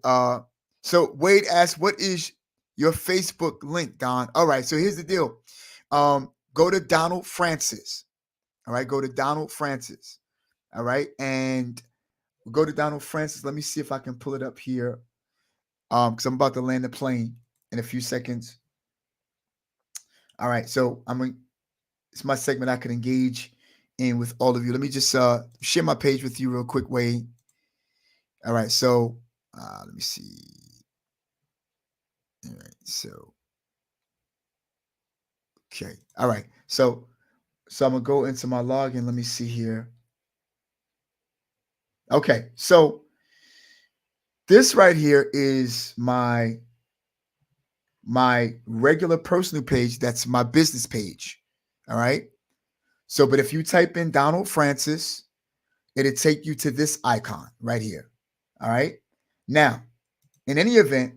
so Wade asked, what is your Facebook link, Don. All right, so here's the deal. Go to Donald Francis. All right, go to Donald Francis. All right, and go to Donald Francis. Let me see if I can pull it up here. Because I'm about to land the plane in a few seconds. All right, so it's my segment I can engage in with all of you. Let me just share my page with you real quick, Wade. All right, so let me see. All right, so okay. All right, so I'm gonna go into my login. Let me see here. Okay, so this right here is my regular personal page. That's my business page. All right. So, but if you type in Donald Francis, it'll take you to this icon right here. All right. Now, in any event,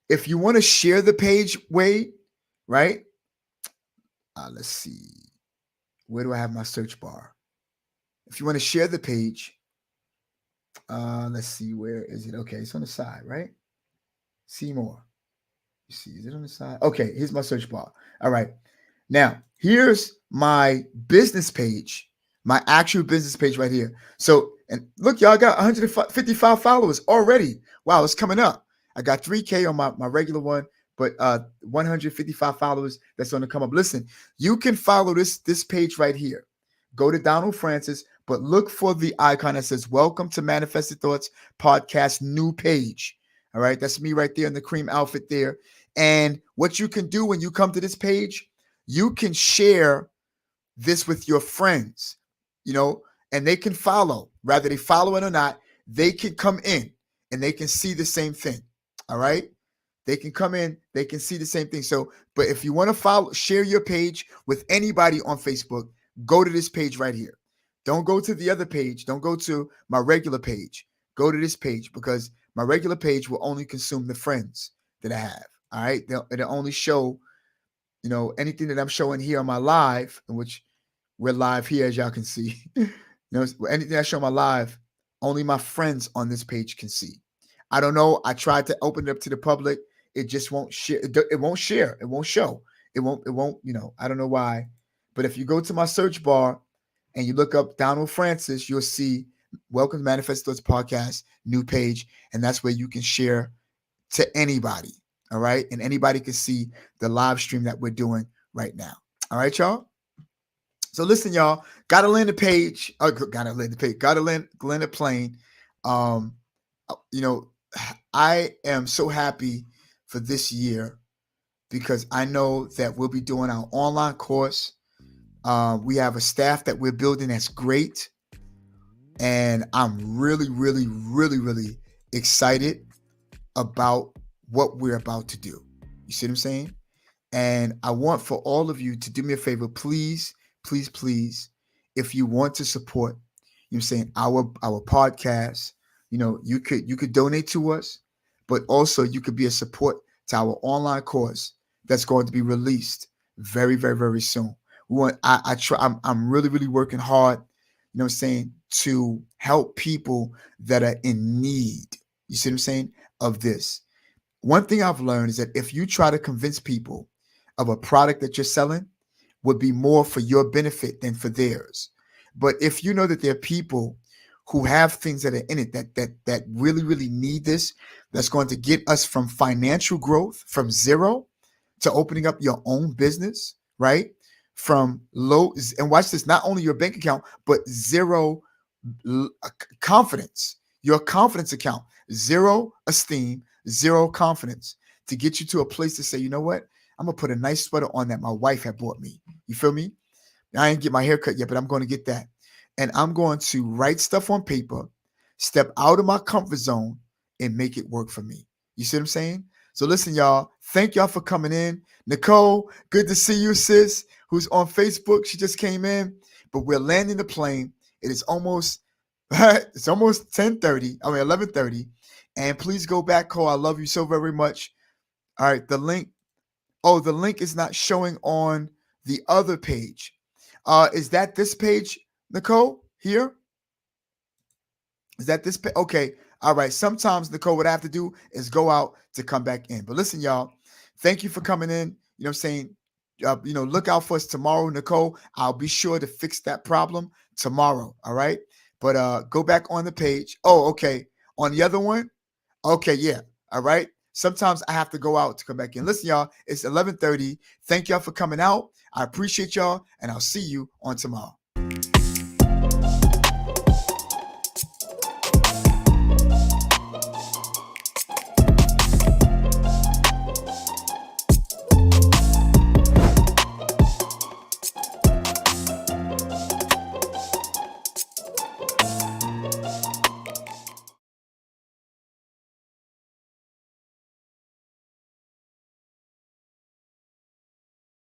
if you want to share the page, Wade, right? Let's see. Where do I have my search bar? If you want to share the page, let's see, where is it? Okay, it's on the side, right? See more. You see, is it on the side? Okay, here's my search bar. All right. Now, here's my business page, my actual business page right here. So, and look, y'all, I got 155 followers already. Wow, it's coming up. I got 3K on my regular one, but 155 followers that's going to come up. Listen, you can follow this page right here. Go to Donald Francis, but look for the icon that says Welcome to Manifested Thoughts Podcast new page. All right, that's me right there in the cream outfit there. And what you can do when you come to this page, you can share this with your friends, you know, and they can follow. Whether they follow it or not, they can come in and they can see the same thing. All right. They can come in, they can see the same thing. So, but if you want to share your page with anybody on Facebook, go to this page right here. Don't go to the other page. Don't go to my regular page. Go to this page because my regular page will only consume the friends that I have. All right. It'll only show, you know, anything that I'm showing here on my live, in which we're live here, as y'all can see. You know, anything I show on my live, only my friends on this page can see. I don't know. I tried to open it up to the public. It just won't share. It won't share. It won't show. It won't, you know, I don't know why. But if you go to my search bar and you look up Donald Francis, you'll see Welcome to Manifest Thoughts Podcast, new page. And that's where you can share to anybody. All right. And anybody can see the live stream that we're doing right now. All right, y'all. So listen, y'all, gotta land the page. Gotta land the plane. You know, I am so happy for this year because I know that we'll be doing our online course. We have a staff that we're building that's great. And I'm really, really, really, really excited about what we're about to do. You see what I'm saying? And I want for all of you to do me a favor, please, please, please, if you want to support, you know what I'm saying, our podcast, you know, you could donate to us, but also you could be a support to our online course that's going to be released very, very, very soon. I'm really, really working hard, you know what I'm saying, to help people that are in need. You see what I'm saying? Of this. One thing I've learned is that if you try to convince people of a product that you're selling would be more for your benefit than for theirs. But if you know that there are people who have things that are in it that really, really need this, that's going to get us from financial growth, from zero to opening up your own business, right? From low, and watch this, not only your bank account, but zero confidence, your confidence account, zero esteem, zero confidence, to get you to a place to say, you know what? I'm going to put a nice sweater on that my wife had bought me. You feel me? I ain't get my hair cut yet, but I'm going to get that. And I'm going to write stuff on paper, step out of my comfort zone, and make it work for me. You see what I'm saying? So listen, y'all, thank y'all for coming in. Nicole, good to see you, sis, who's on Facebook. She just came in, but we're landing the plane. It is almost 11:30. And please go back, Cole. I love you so very much. All right, the link is not showing on the other page. Is that this page, Nicole, here? Is that this page? Okay, all right. Sometimes, Nicole, what I have to do is go out to come back in. But listen, y'all, Thank you for coming in. You know what I'm saying? Look out for us tomorrow, Nicole. I'll be sure to fix that problem tomorrow. All right. But go back on the page. Oh, okay. On the other one. Okay. Yeah. All right. Sometimes I have to go out to come back in. Listen, y'all, it's 11:30. Thank y'all for coming out. I appreciate y'all, and I'll see you on tomorrow.